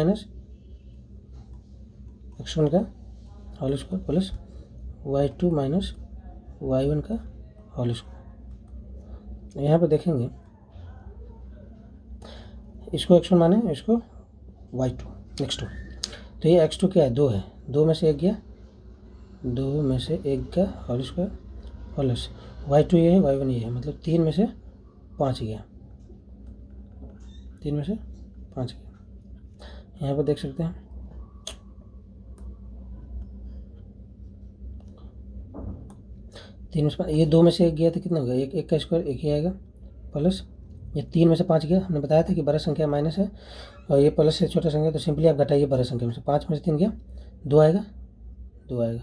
[SPEAKER 1] x1 का whole square plus y2 - y1 का होल स्क्वायर। यहाँ पे देखेंगे इसको x1 माने, इसको y2 x2। तो ये x2 क्या है 2 है, 2 में से 1 गया, 2 में से 1 का होल स्क्वायर प्लस y2 ये है, y1 ये है, मतलब 3 में से 5 गया, 3 में से 5 गया। यहाँ पर देख सकते हैं तीन में से ये 2 में से 1 गया तो कितना होगा, एक का स्क्वायर 1 ही आएगा, प्लस ये 3 में से 5 गया। हमने बताया था कि बड़ा संख्या माइनस है और ये प्लस से छोटा संख्या, तो सिंपली आप घटाइए बड़ा संख्या में से। 5 में से 3 गया, 2 आएगा, 2 आएगा,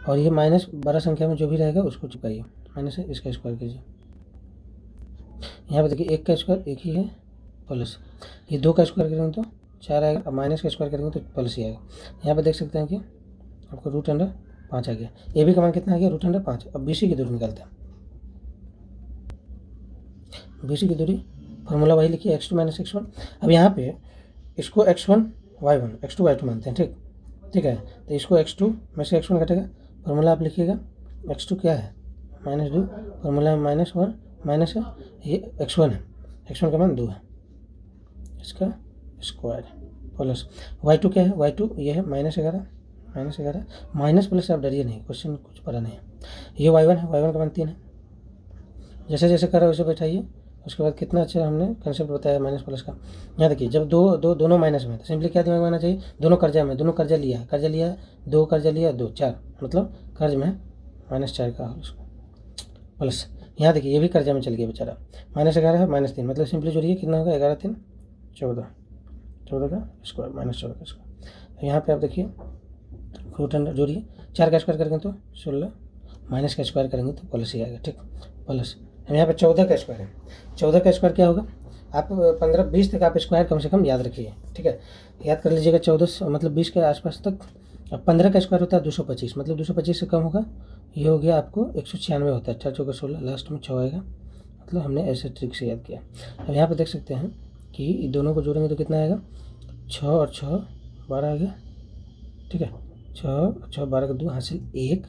[SPEAKER 1] और ये माइनस बड़ा संख्या में जो भी रहेगा उसको चिपकाइए, माइनस है इसका स्क्वायर कीजिए। यहाँ पे देखिए 1 का स्क्वायर 1 ही है, प्लस ये 2 का स्क्वायर करेंगे तो 4 आएगा, और माइनस का स्क्वायर करेंगे तो प्लस ही आएगा। यहाँ पे देख सकते हैं कि आपको √5 आ गया। ए बी का मान कितना आ गया √5। अब बी सी की दूरी निकालते हैं। बी सी की दूरी फॉर्मूला वही लिखिए x2 - x1। अब यहाँ पे इसको x1 y1 x2 y2 मानते हैं, ठीक है। तो इसको x2 में से x1 घटेगा, फॉर्मूला आप लिखिएगा x2 क्या है -2, फॉर्मूला में -1 माइनस है, ये x1 है, x1 का मान 2 है, इसका स्क्वायर प्लस y2 क्या है, y2 ये है -11, माइनस प्लस आप डरिए नहीं, क्वेश्चन कुछ पढ़ा नहीं है। ये y1 है, y1 का मान 3 है। जैसे जैसे कर रहा है वैसे बैठाइए। उसके बाद कितना अच्छा हमने कंसेप्ट बताया माइनस प्लस का। यहाँ देखिए जब दोनों माइनस में है तो सिंपली क्या दिमाग में आना चाहिए, दोनों कर्जा में, दोनों कर्जा लिया 2 कर्जा लिया 2 4, मतलब कर्ज में -4 का प्लस यहाँ देखिए ये भी कर्जा में चल गया बेचारा, -11 है -3, मतलब सिंपली जोड़िए कितना होगा, 11 3 14, 14 का स्क्वायर -14 का स्क्वायर। यहाँ पे आप देखिए रूट अंडर जोड़िए, 4 का स्क्वायर करेंगे तो 16, माइनस का स्क्वायर करेंगे तो प्लस ही आएगा, ठीक, प्लस। यहाँ पे 14 का स्क्वायर है, 14 का स्क्वायर क्या होगा, आप 15 20 तक आप स्क्वायर कम से कम याद रखिए, ठीक है, याद कर लीजिएगा। 14 मतलब 20 के आसपास तक। अब 15 का स्क्वायर होता है 225, मतलब 225 से कम होगा, ये हो गया आपको 196 होता है, 4 चौका 16, लास्ट में 6 आएगा, मतलब हमने ऐसे ट्रिक से याद किया। अब यहाँ पे देख सकते हैं कि दोनों को जोड़ेंगे तो कितना आएगा, 6 और 6 12 आ गया, ठीक है, 6 6 12 का 2 हासिल 1,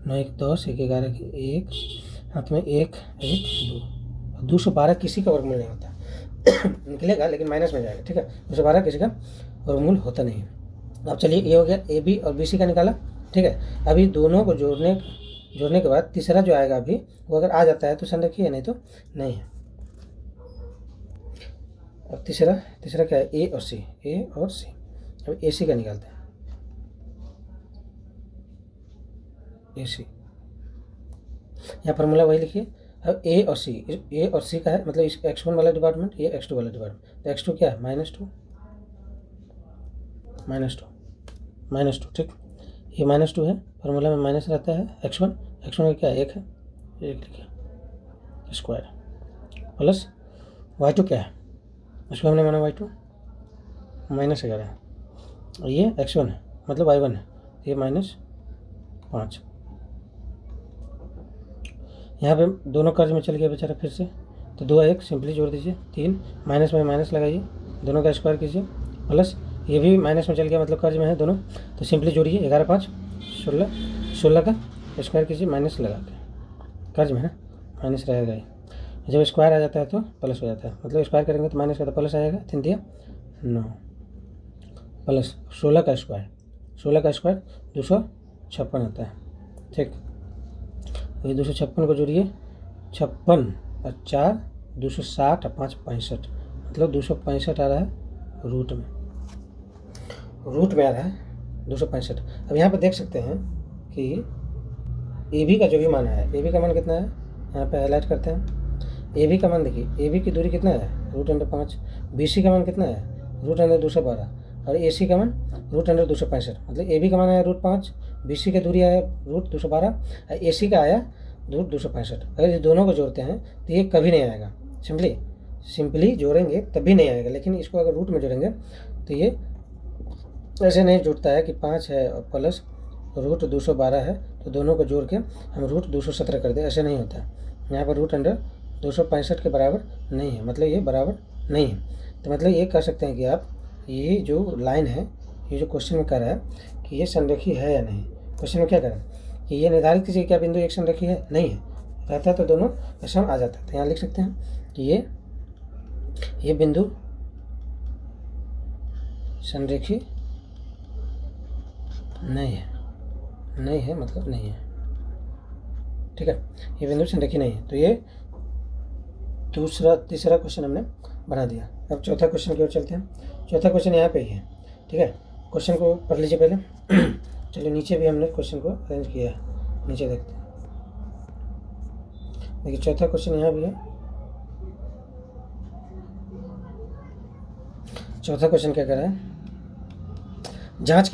[SPEAKER 1] 9 1 10, 1 11 के 1, हाथ में 1 1 2, 212 किसी का वर्गमूल नहीं होता निकलेगा लेकिन माइनस में जाएगा, ठीक है, 212 किसी का वर्गमूल होता नहीं है। अब चलिए ये हो गया ए बी और बी सी का निकाला, ठीक है। अभी दोनों को जोड़ने के बाद तीसरा जो आएगा अभी वो अगर आ जाता है तो संरखिए, नहीं तो नहीं है। अब तीसरा क्या है, ए और सी, ए और सी। अब ए सी का निकालते हैं, ए सी, यहाँ फार्मूला वही लिखिए। अब ए और सी का है, मतलब इस x1 वाला डिपार्टमेंट, ये x2 वाला डिपार्टमेंट, तो x2 क्या है, -2 ठीक, ये -2 है, फार्मूला में माइनस रहता है, x1 का क्या है, 1 है, 1 लिखिए स्क्वायर, प्लस y2 क्या है, इसको हमने माना y2 -11 है, और ये x1 है मतलब y1 है, ये -5। यहाँ पे दोनों कर्ज में चल गया बेचारा फिर से, तो 2 1 सिंपली जोड़ दीजिए, 3 माइनस में माइनस लगाइए, दोनों का स्क्वायर कीजिए, प्लस ये भी माइनस में चल गया मतलब कर्ज में है दोनों, तो सिंपली जोड़िए, 11 5 16, 16 का स्क्वायर कीजिए माइनस लगा के, कर्ज में है माइनस रहेगा ही, जब स्क्वायर आ जाता है तो प्लस हो जाता है, मतलब स्क्वायर करेंगे तो माइनस का तो प्लस आएगा, 3 दिया 9, प्लस 16 का स्क्वायर 256 होता है, ठीक, तो ये 256 को जोड़िए, 56 और 4 260 और 5 65, मतलब 265 आ रहा है रूट में आ रहा है 265। अब यहाँ पे देख सकते हैं कि ए बी का जो भी मान है, ए बी का मान कितना है, यहाँ पे हाईलाइट करते हैं, ए बी का मान देखिए, ए बी की दूरी कितना है, √5, बी सी का मान कितना है, √212, और ए सी का मान √265, मतलब ए बी का मान आया √5, बी सी की दूरी आया √212, ए सी का आया √265। अगर ये दोनों को जोड़ते हैं तो ये कभी नहीं आएगा, सिंपली जोड़ेंगे तभी नहीं आएगा, लेकिन इसको अगर रूट में जोड़ेंगे तो ये ऐसे नहीं जुड़ता है कि 5 है और प्लस √212 है तो दोनों को जोड़ के हम √217 कर दें, ऐसे नहीं होता है। यहाँ पर √265 के बराबर नहीं है, मतलब ये बराबर नहीं है, तो मतलब ये कह सकते हैं कि आप ये जो लाइन है, ये जो क्वेश्चन में कह रहा है कि ये संरेखी है या नहीं, क्वेश्चन में क्या कह रहा है कि ये निर्धारित कीजिए क्या बिंदु एक संरेखी है, नहीं है, रहता है तो दोनों सम आ जाता है, तो यहाँ लिख सकते हैं कि ये बिंदु संरेखी नहीं है मतलब नहीं है, ठीक है, ये बिंदु संरेखी नहीं है, तो ये तीसरा क्वेश्चन हमने बना दिया। अब चौथा क्वेश्चन की ओर चलते हैं, चौथा क्वेश्चन यहाँ पे ही है, ठीक है, क्वेश्चन को पढ़ लीजिए पहले चलिए नीचे भी हमने क्वेश्चन को अरेंज किया है, नीचे देखते हैं, देखिए चौथा क्वेश्चन यहाँ भी है। चौथा क्वेश्चन क्या कर रहा है, जांच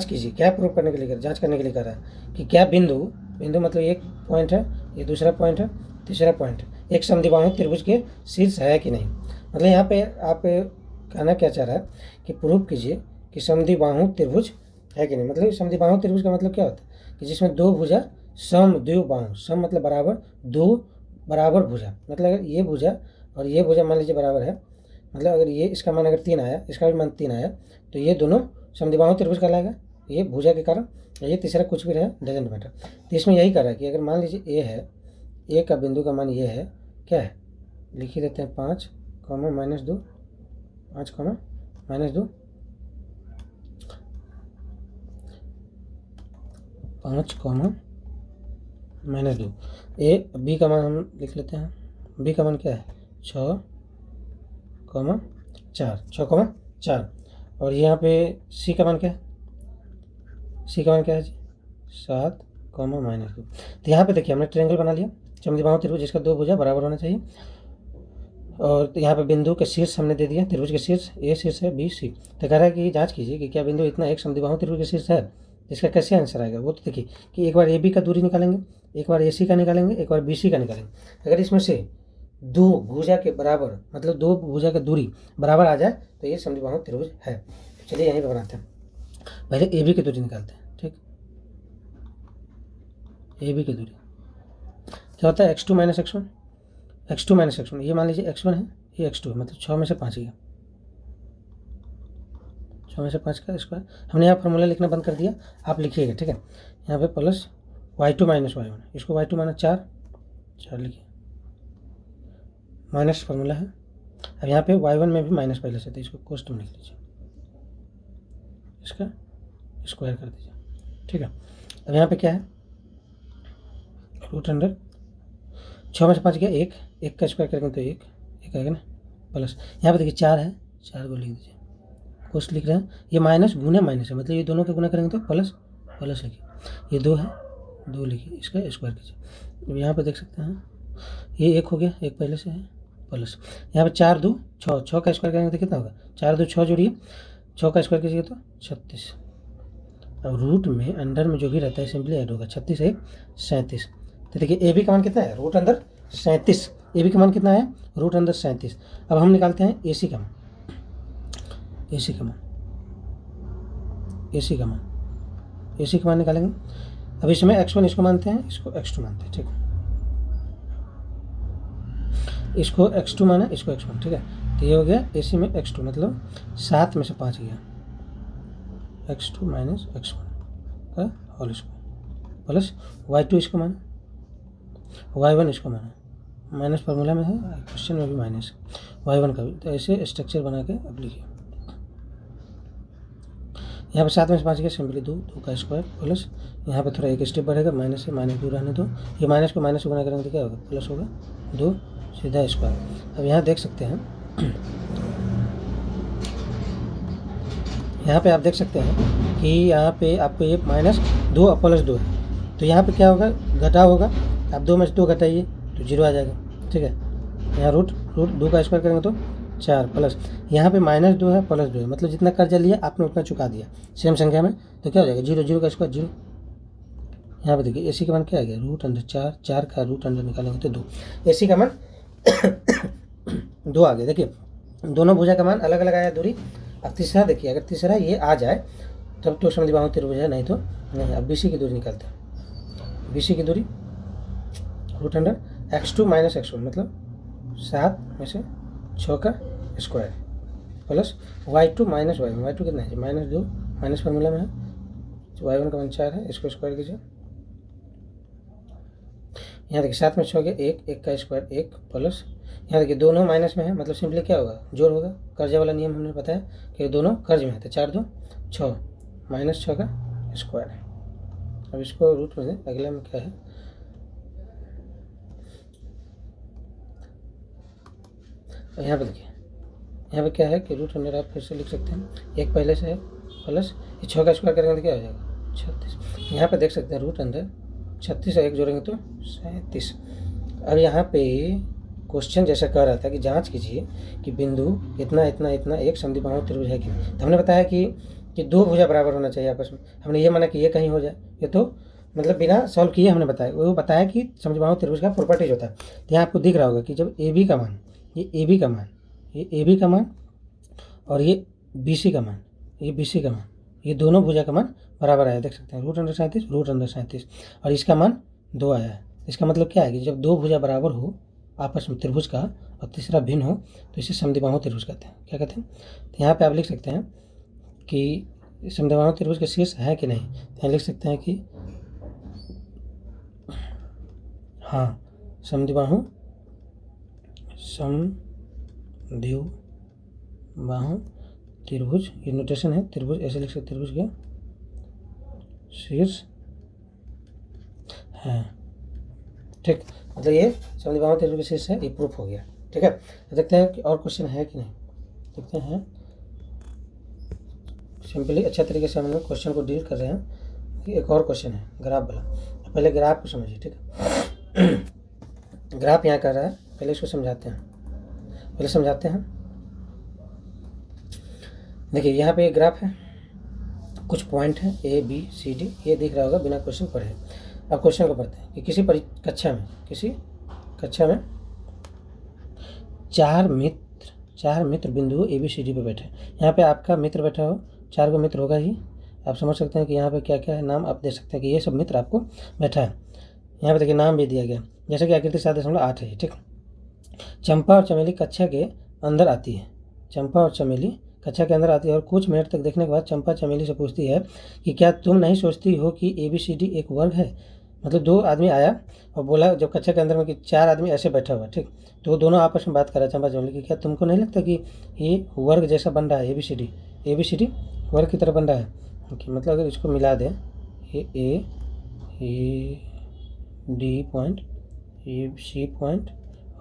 [SPEAKER 1] कीजिए क्या प्रूव करने के लिए जांच करने के लिए कर रहा है कि क्या बिंदु मतलब एक पॉइंट है, ये दूसरा पॉइंट है, तीसरा पॉइंट एक समद्विबाहु त्रिभुज के शीर्ष है कि नहीं, मतलब यहाँ पे आप कहना क्या चाह रहा है कि प्रूव कीजिए कि समद्विबाहु त्रिभुज है कि नहीं। मतलब समद्विबाहु त्रिभुज का मतलब क्या होता है कि जिसमें दो भुजा समद्विबाहु, सम मतलब बराबर, दो बराबर भुजा, मतलब अगर ये भुजा और ये भुजा मान लीजिए बराबर है, मतलब अगर ये इसका मान अगर 3 आया, इसका भी मान 3 आया, तो ये दोनों समद्विबाहु त्रिभुज कहलाएगा, ये भुजा के कारण, ये तीसरा कुछ भी रहे डजेंट मैटर। तो इसमें यही कर रहा है कि अगर मान लीजिए ए है, ए का बिंदु का मान ये है, क्या है लिख ही देते हैं 5, -2, 5, -2, 5, -2, ए बी का मान हम लिख लेते हैं, बी का मान क्या है 6, 4, और यहाँ पे सी का मान क्या है, सी का मान क्या है जी 7, कॉमा -2। तो यहाँ पे देखिए हमने ट्रायंगल बना लिया, समद्विबाहु त्रिभुज जिसका दो भुजा बराबर होना चाहिए। और यहाँ पे बिंदु के शीर्ष हमने दे दिया, त्रिभुज के शीर्ष ए शीर्ष है, बी सी। तो कह रहा है कि जांच कीजिए कि क्या बिंदु इतना एक समद्विबाहु त्रिभुज के शीर्ष है। इसका कैसे आंसर आएगा वो तो देखिए कि एक बार ए बी का दूरी निकालेंगे, एक बार ए सी का निकालेंगे, एक बार बी सी का निकालेंगे। अगर इसमें से दो भुजा के बराबर, मतलब दो भुजा की दूरी बराबर आ जाए तो ये समद्विबाहु त्रिभुज है। चलिए यहीं पर बनाते हैं। पहले ए बी की दूरी निकालते हैं। ठीक, ए बी की दूरी क्या होता है, x2 - x1, x2 - x1। ये मान लीजिए x1 है, ये x2 है, मतलब 6 में से 5 गया, 6 में से 5 का स्क्वायर। हमने यहाँ फार्मूला लिखना बंद कर दिया, आप लिखिएगा। ठीक है, यहाँ पे प्लस y2 - y1, इसको y2 माना 4 लिखिए, माइनस फार्मूला है। अब यहाँ पे y1 में भी माइनस पहले से, तो इसको कोष्ट में लिख लीजिए, इसका स्क्वायर कर दीजिए। ठीक है, अब यहाँ पे क्या है, √अंडर 6 में से 5 गया, एक का स्क्वायर करेंगे तो एक आएगा ना, प्लस यहाँ पे देखिए 4 है, 4 को लिख दीजिए, कोष्ट लिख रहे हैं। ये माइनस गुना माइनस है, मतलब ये दोनों का गुना करेंगे तो प्लस लिखिए। ये 2 है, 2 लिखिए, इसका स्क्वायर कीजिए। अब यहाँ पे देख सकते हैं ये 1 हो गया, एक पहले से है, प्लस यहाँ पे 4 2 6, 6 का स्क्वायर करेंगे तो कितना होगा, 4 2 6 जोड़िए, 6 का स्क्वायर कीजिए तो 36। अब रूट में अंडर में जो भी रहता है सिंपली ऐड होगा, 36 1 37। तो देखिए ए बी का मान कितना है, √अंडर 37। ए बी का मान कितना है, √अंडर 37। अब हम निकालते हैं ए सी का मान, ए सी का मान निकालेंगे। अब इसमें x1 इसको मानते हैं, इसको x2 मानते हैं। ठीक है, इसको x2 माना, इसको x1। ठीक है, तो ये हो गया ए सी में x2, मतलब 7 में से 5 गया, x2 - x1 का होल स्क्वायर, प्लस y2 इसको माना, y1 इसको माना, माइनस फार्मूला में है, क्वेश्चन में भी माइनस, y1 का भी। तो ऐसे स्ट्रक्चर बना के अब लिखिए। यहाँ पे 7 में से 5 गया, सिंपली 2 का स्क्वायर, प्लस यहाँ पे थोड़ा एक स्टेप बढ़ेगा, माइनस से -2 रहने दो, ये माइनस को माइनस से गुना करेंगे तो क्या होगा, प्लस होगा 2 सीधा स्क्वायर। अब यहाँ देख सकते हैं, यहाँ पे आप देख सकते हैं कि यहाँ पे आपको ये -2 और +2 है, तो यहाँ पे क्या होगा, घटा होगा। आप 2 में से 2 घटाइए तो 0 आ जाएगा। ठीक है, यहाँ रूट 2 का स्क्वायर करेंगे तो 4, प्लस यहाँ पे -2 है, +2 है, मतलब जितना कर्जा लिया आपने उतना चुका दिया सेम संख्या में, तो क्या हो जाएगा, 0 0 का स्क्वायर 0। यहाँ पे देखिए ए सी का मान क्या आ गया, √अंडर 4 का √अंडर निकालेंगे तो 2, ए सी का मान 2 आ गया। देखिए दोनों भुजा का मान अलग अलग आया दूरी। अब तीसरा देखिए, अगर तीसरा ये आ जाए तब तो समद्विबाहु त्रिभुज है, नहीं तो नहीं। अब BC की दूरी निकालते हैं, BC की दूरी √अंडर x2 - x1, मतलब 7 में से 6 का square, plus y2 - y1, y2 कितना है, -2, माइनस फार्मूला में है, y1 का मान 4 है, इसको स्क्वायर कीजिए। यहाँ देखिए 7 में 6 गया, एक का स्क्वायर 1, प्लस यहाँ देखिए दोनों माइनस में है, मतलब सिंपली क्या होगा, जोड़ होगा। कर्जा वाला नियम हमने बताया कि दोनों कर्ज में है, तो 4 2 6 -6 का स्क्वायर है। अब इसको रूट में दें, अगला में क्या है, यहाँ पे देखिए, यहाँ पे क्या है कि √अंडर आप फिर से लिख सकते हैं, एक पहले से है, प्लस ये 6 का स्क्वायर करेंगे तो क्या हो जाएगा, 36। यहाँ पे देख सकते हैं √अंडर 36 और 1 जोड़ेंगे तो 37। अब यहाँ पे क्वेश्चन जैसा कह रहा था कि जांच कीजिए कि बिंदु इतना इतना इतना एक समद्विबाहु त्रिभुज है कि नहीं। तो हमने बताया कि दो भुजा बराबर होना चाहिए आपस में। हमने ये माना कि ये कहीं हो जाए, ये तो मतलब बिना सॉल्व किए हमने बताया, वो बताया कि समद्विबाहु त्रिभुज का प्रॉपर्टीज होता है। तो यहाँ आपको दिख रहा होगा कि जब ए बी का मान, ये ए बी का मान, ये ए बी का मान और ये बी सी का मान, ये बी सी का मान, ये दोनों भुजा का मान बराबर आया। देख सकते हैं √अंडर 37 और इसका मान 2 आया है। इसका मतलब क्या है कि जब दो भुजा बराबर हो आपस में त्रिभुज का और तीसरा भिन्न हो तो इसे समद्विबाहु त्रिभुज कहते हैं। क्या कहते हैं, तो यहाँ पे आप लिख सकते हैं कि समद्विबाहु त्रिभुज के शीर्ष है कि नहीं। तो यहाँ लिख सकते हैं कि हाँ, समद्विबाहु त्रिभुज, ये नोटेशन है, त्रिभुज ऐसे लिख सकते, त्रिभुज का शीर्ष है। ठीक, मतलब ये समद्विबाहु त्रिभुज के शीर्ष है, ये प्रूफ हो गया। ठीक है, तो देखते हैं कि और क्वेश्चन है कि नहीं। देखते हैं, सिंपली अच्छा तरीके से हम लोग क्वेश्चन को डील कर रहे हैं। एक और क्वेश्चन है ग्राफ वाला। पहले ग्राफ को समझिए, ठीक है। ग्राफ यहाँ कर रहा है, पहले इसको समझाते हैं। देखिए यहाँ पे एक ग्राफ है, कुछ पॉइंट है A B C D, ये दिख रहा होगा बिना क्वेश्चन पढ़े। अब क्वेश्चन को पढ़ते हैं कि किसी कक्षा में चार मित्र बिंदु A B C D पे बैठे। यहाँ पे आपका मित्र बैठा हो, 4 को मित्र होगा ही। आप समझ सकते हैं कि यहाँ पे क्या क्या है, नाम आप दे सकते हैं कि ये सब मित्र आपको बैठा है। यहाँ पे देखिए नाम भी दिया गया, जैसे कि आकृति 7.8 है, ठीक। चंपा और चमेली कक्षा के अंदर आती है। और कुछ मिनट तक देखने के बाद चंपा चमेली से पूछती है कि क्या तुम नहीं सोचती हो कि ABCD एक वर्ग है। मतलब 2 आदमी आया और बोला जब कक्षा के अंदर में कि 4 आदमी ऐसे बैठा हुआ, ठीक। तो दोनों आपस में बात कर रहे हैं, चंपा चमेली की, क्या तुमको नहीं लगता कि ये वर्ग जैसा बन रहा है, ABCD वर्ग की तरह बन रहा है। मतलब अगर इसको मिला दें, ये D पॉइंट, ये C पॉइंट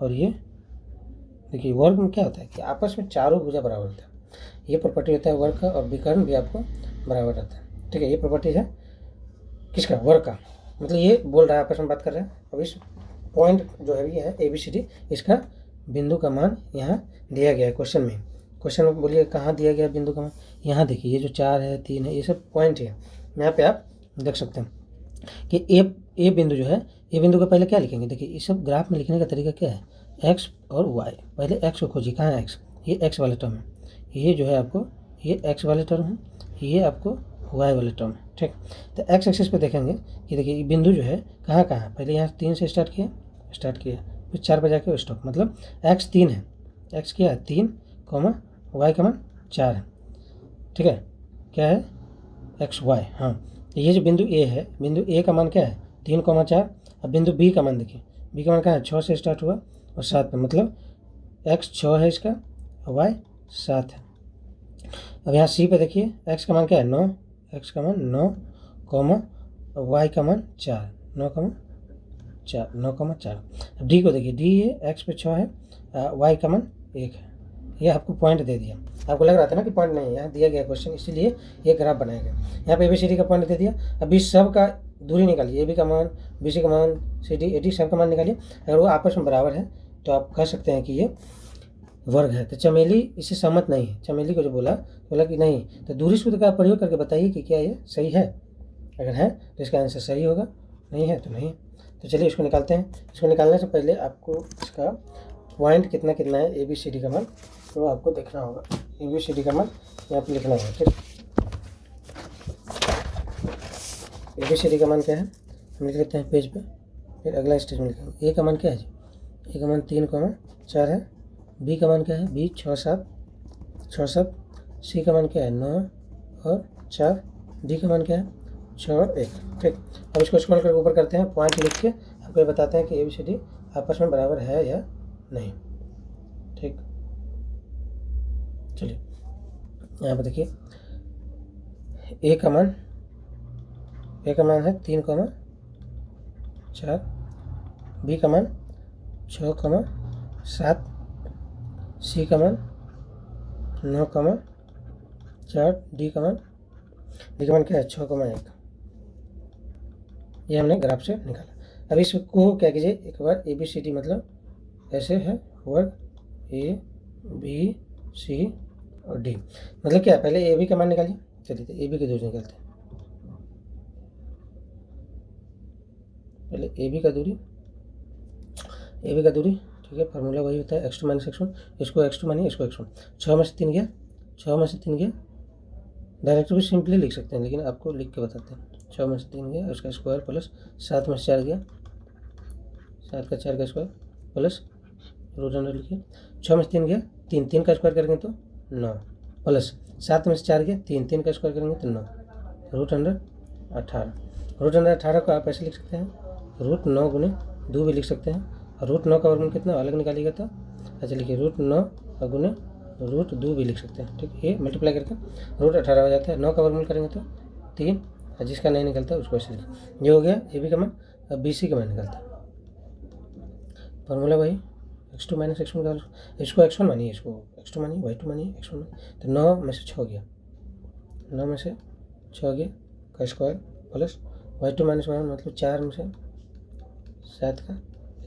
[SPEAKER 1] और ये देखिए, वर्ग में क्या होता है कि आपस में चारों भुजा बराबर होता है। ये प्रॉपर्टी होता है वर्ग का, और विकर्ण भी आपको बराबर रहता है, ठीक है। ये प्रॉपर्टी है किसका, वर्ग का। मतलब ये बोल रहा है, आपस में बात कर रहे हैं। अब इस पॉइंट जो है ये है ABCD, इसका बिंदु का मान यहाँ दिया गया है क्वेश्चन में। क्वेश्चन में बोलिए कहाँ दिया गया बिंदु का मान, यहाँ देखिए, ये जो 4 है 3 है, ये सब पॉइंट है। यहाँ पे आप देख सकते हैं कि ए बिंदु जो है, ए बिंदु को पहले क्या लिखेंगे। देखिए इस सब ग्राफ में लिखने का तरीका क्या है, एक्स और वाई। पहले एक्स को खोजिए, कहाँ है एक्स, ये एक्स वाला टर्म है, ये जो है आपको ये एक्स वाले टर्म है, ये आपको वाई वाले टर्म है, ठीक। तो एक्स एक्सिस पे देखेंगे कि देखिए ये बिंदु जो है कहाँ है, पहले यहाँ 3 से स्टार्ट किया, फिर 4 पर जाके स्टॉप। मतलब एक्स 3 है, एक्स क्या है 3, वाई का मान 4 है, ठीक है। क्या है, एक्स वाई, हाँ। ये जो बिंदु ए है, बिंदु ए का मान क्या है 3,4। अब बिंदु बी का मान देखिए, बी का मान कहाँ है 6 से स्टार्ट हुआ और 7 पे, मतलब एक्स 6 है इसका और वाई 7 है। अब यहाँ सी पे देखिए, एक्स का मान क्या है 9, एक्स का मान 9, वाई का मान 4, 9,4। अब डी को देखिए, डी ये एक्स पे 6 है, वाई का मान 1 है। ये आपको पॉइंट दे दिया, आपको लग रहा था ना कि पॉइंट नहीं है, यहाँ दिया गया क्वेश्चन, इसीलिए ये ग्राफ बनाया गया। यहाँ पे ABCD का पॉइंट दे दिया। अब इस सब का दूरी निकालिए, AB का मान, BC का मान, CD AD सब का मान निकालिए। अगर वो आपस में बराबर है तो आप कह सकते हैं कि ये वर्ग है। तो चमेली इससे सहमत नहीं है, चमेली को जो बोला कि नहीं, तो दूरी सूत्र का प्रयोग करके बताइए कि क्या ये सही है। अगर है तो इसका आंसर सही होगा, नहीं है तो नहीं। तो चलिए इसको निकालते हैं। इसको निकालने से पहले आपको इसका पॉइंट कितना है ABCD का मान, तो आपको देखना होगा। ABCD का मान यहाँ पर लिखना होगा, ठीक। ABCD का मान क्या है, हम लिख लेते हैं पेज पे, फिर अगला स्टेज में लिखेंगे। ए का मान क्या है, ए का मान 3,4 है। बी का मान क्या है, बी 6, 7। सी का मान क्या है 9 और 4। डी का मान क्या है 6 और 1, ठीक। अब इसको स्क्रॉल करके ऊपर करते हैं, पॉइंट लिख के आपको ये बताते हैं कि ABCD आपस में बराबर है या नहीं, ठीक। चलिए यहाँ पर देखिए, ए का मान है 3,4, बी का मान 6,7, सी का मान 9,4, डी का मान क्या है 6,1। ये हमने ग्राफ से निकाला। अब इसको क्या कीजिए, एक बार ABCD मतलब ऐसे है वर्ग ABC और D, मतलब क्या है, पहले AB का मान निकालिए। चलिए तो AB की दूरी निकालते हैं, पहले AB का दूरी, ठीक है। फार्मूला वही होता है x2 - x1, इसको x2 मानिए, इसको x1। 6 में से 3 गया, डायरेक्ट भी सिंपली लिख सकते हैं, लेकिन आपको लिख के बताते हैं। 6 में से 3 गया, उसका स्क्वायर प्लस 7 में से 4 गया, 7 का 4 का स्क्वायर प्लस रूट अंडर लिखिए। 6 में से 3 गया, 3 का स्क्वायर करेंगे तो 9, प्लस 7 में से 4 गया, 3 का स्क्वायर करेंगे तो 9, रूट अंडर 18। रूट अंडर 18 को आप ऐसे लिख सकते हैं, रूट 9 गुने 2 भी लिख सकते हैं। और रूट 9 का वर्गमूल कितना अलग निकालिएगा तो अच्छा लिखिए, रूट 9 गुने रूट 2 भी लिख सकते हैं, ठीक। ये मल्टीप्लाई करके रूट 18 हो जाता है। 9 का वर्गमूल करेंगे तो 3, और जिसका नहीं निकलता उसको ऐसे लिखिए। ये हो गया AB का मान। अब BC का मान निकलता है, फॉर्मूला वही x2 - x1 का, इसको x1 मानिए, इसको x2 मानिए, y2 मानिए, x1 मानिए। तो 9 में से 6 गया, का square plus y2 minus y1 मतलब 4 में से 7 का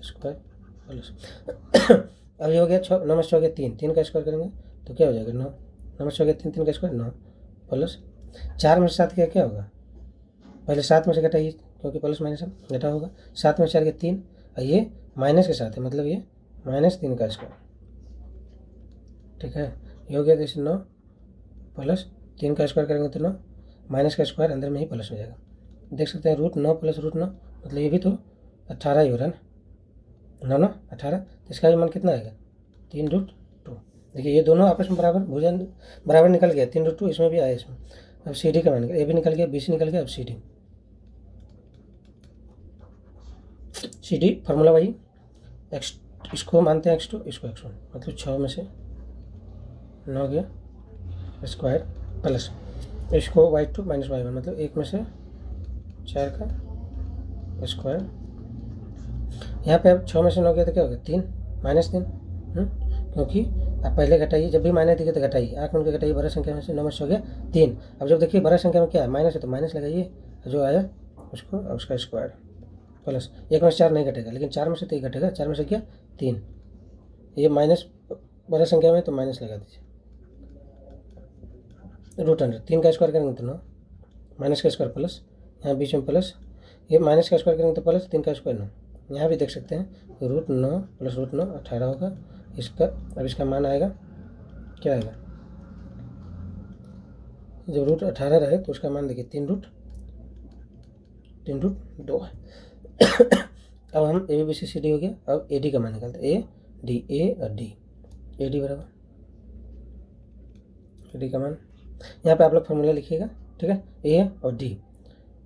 [SPEAKER 1] स्क्वायर प्लस अब ये हो गया 9 में से 6 हो गया 3 का स्क्वायर करेंगे तो क्या हो जाएगा 9 में से 6 हो गया 3 का स्क्वायर 9 प्लस 4 में से 7 क्या होगा, पहले 7 में से घटाइए क्योंकि प्लस माइनस घटा होगा, 7 में से 4 के 3 और ये माइनस के साथ है मतलब ये -3 का स्क्वायर, ठीक है। ये हो गया जैसे 9 प्लस 3 का स्क्वायर करेंगे तो 9 माइनस का स्क्वायर अंदर में ही प्लस हो जाएगा, देख सकते हैं √9 प्लस √9 मतलब ये भी तो 18 ही हो रहा है ना, 9 18, तो इसका भी मान कितना आएगा 3√2। देखिए ये दोनों आपस में बराबर निकल गया, 3√2 इसमें भी आया इसमें। अब CD का मान ए भी निकल गया, BC निकल गया, अब CD फार्मूला वही x, इसको मानते हैं x2 इसको x1 मतलब 6 में से 9 गया स्क्वायर प्लस इसको y2 माइनस y1 मतलब 1 में से 4 का स्क्वायर, यहाँ पे अब 6 में से 9 गया तो क्या हो गया 3 -3, क्योंकि आप पहले घटाइए, जब भी माइनस दिखे तो घटाइए, आँख में घटाइए, बड़ा संख्या में से 9 में से हो गया 3। अब जब देखिए बड़ा संख्या में क्या है माइनस है तो माइनस लगाइए, जो आया उसको उसका स्क्वायर प्लस 1 में से 4 नहीं घटेगा लेकिन 4 में से तो ही घटेगा, 4 में से क्या 3, ये माइनस बड़ा संख्या में तो माइनस लगा दीजिए, √100 3 का स्क्वायर करेंगे तो 9 माइनस का स्क्वायर प्लस, यहाँ बीच में प्लस, ये माइनस का स्क्वायर करेंगे तो प्लस 3 का स्क्वायर 9, यहाँ भी देख सकते हैं √9 प्लस √9 18 होगा इसका। अब इसका मान आएगा क्या आएगा, जब √18 रहे तो उसका मान देखिए 3√2 है। अब हम ABCD हो गया, अब AD का मान निकालते हैं, A और D, AD बराबर AD का मान यहाँ पे आप लोग फॉर्मूला लिखिएगा, ठीक है। A और D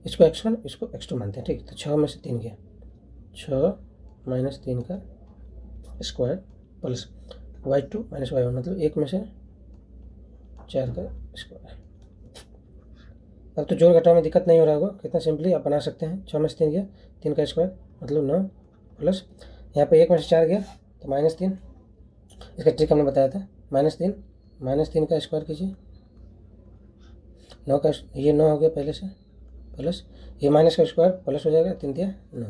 [SPEAKER 1] इसको x1 इसको x2 मानते हैं, ठीक। तो 6 में से 3 गया 6 माइनस 3 का square plus y2 minus y1 मतलब 1 में से 4 का स्क्वायर। अब तो जोड़ घटाव में दिक्कत नहीं हो रहा होगा, कितना सिंपली आप बना सकते हैं। 6 में से 3 गया 3 का स्क्वायर मतलब 9 प्लस यहाँ पे 1 में से 4 गया तो -3, इसका ट्रिक हमने बताया था, -3 का स्क्वायर कीजिए, 9 का ये 9 हो गया पहले से प्लस ये माइनस का स्क्वायर प्लस हो जाएगा 3 दिया 9।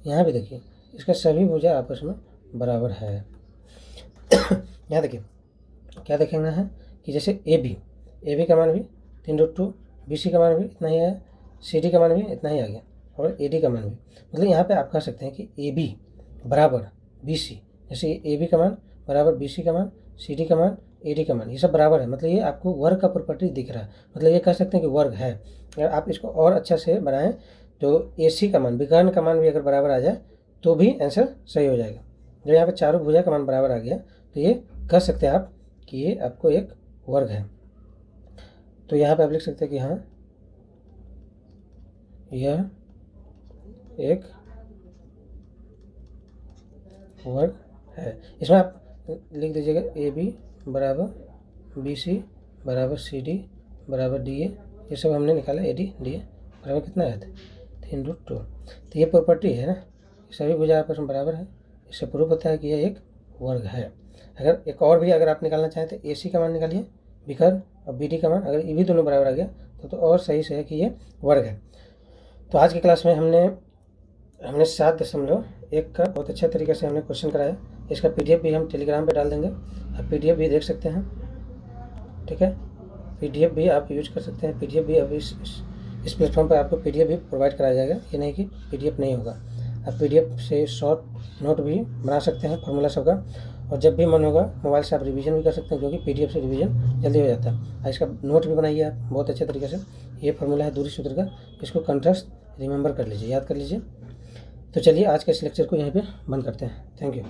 [SPEAKER 1] यहाँ भी देखिए इसका सभी भुजा आपस में बराबर है। यहाँ देखिए क्या देखेंगे है कि जैसे AB का मान भी 3√2, BC का मान भी इतना ही आया, CD का मान भी इतना ही आ गया और AD का मान भी, मतलब यहाँ पे आप कह सकते हैं कि AB बराबर BC, जैसे AB का मान बराबर BC का मान, CD का मान, AD का मान, ये सब बराबर है, मतलब ये आपको वर्ग का प्रॉपर्टी दिख रहा है, मतलब ये कह सकते हैं कि वर्ग है। अगर आप इसको और अच्छा से बनाएं तो AC का मान विकर्ण का मान भी अगर बराबर आ जाए तो भी आंसर सही हो जाएगा। जब यहाँ पे चारों भुजा का मान बराबर आ गया तो ये कह सकते हैं आप कि ये आपको एक वर्ग है। तो यहाँ पे आप लिख सकते हैं कि हाँ यह एक वर्ग है। इसमें आप लिख दीजिएगा AB बराबर BC बराबर CD बराबर DA, ये सब हमने निकाला, AD DA बराबर कितना आया था 3√2। तो ये प्रॉपर्टी है ना, सभी भुजा आपस में बराबर है, इससे प्रूफ होता है कि यह एक वर्ग है। अगर एक और भी अगर आप निकालना चाहें तो AC का मान निकालिए विकर्ण और BD का मान, अगर ये भी दोनों बराबर आ गया तो और सही से है कि ये वर्ग है। तो आज की क्लास में हमने 7.1 का बहुत अच्छा तरीके से हमने क्वेश्चन कराया। इसका PDF भी हम टेलीग्राम पे डाल देंगे, आप PDF भी देख सकते हैं, ठीक है। PDF भी आप यूज कर सकते हैं, PDF भी अभी इस प्लेटफॉर्म पर आपको PDF भी प्रोवाइड कराया जाएगा, ये नहीं कि PDF नहीं होगा। आप PDF से शॉर्ट नोट भी बना सकते हैं फार्मूला सबका, और जब भी मन होगा मोबाइल से आप रिवीजन भी कर सकते हैं, क्योंकि PDF से रिवीजन जल्दी हो जाता है। इसका नोट भी बनाइए आप बहुत अच्छे तरीके से। ये फार्मूला है दूरी सूत्र का, इसको कंट्रास्ट रिमेंबर कर लीजिए, याद कर लीजिए। तो चलिए आज के इस लेक्चर को यहीं पे बंद करते हैं। Thank you.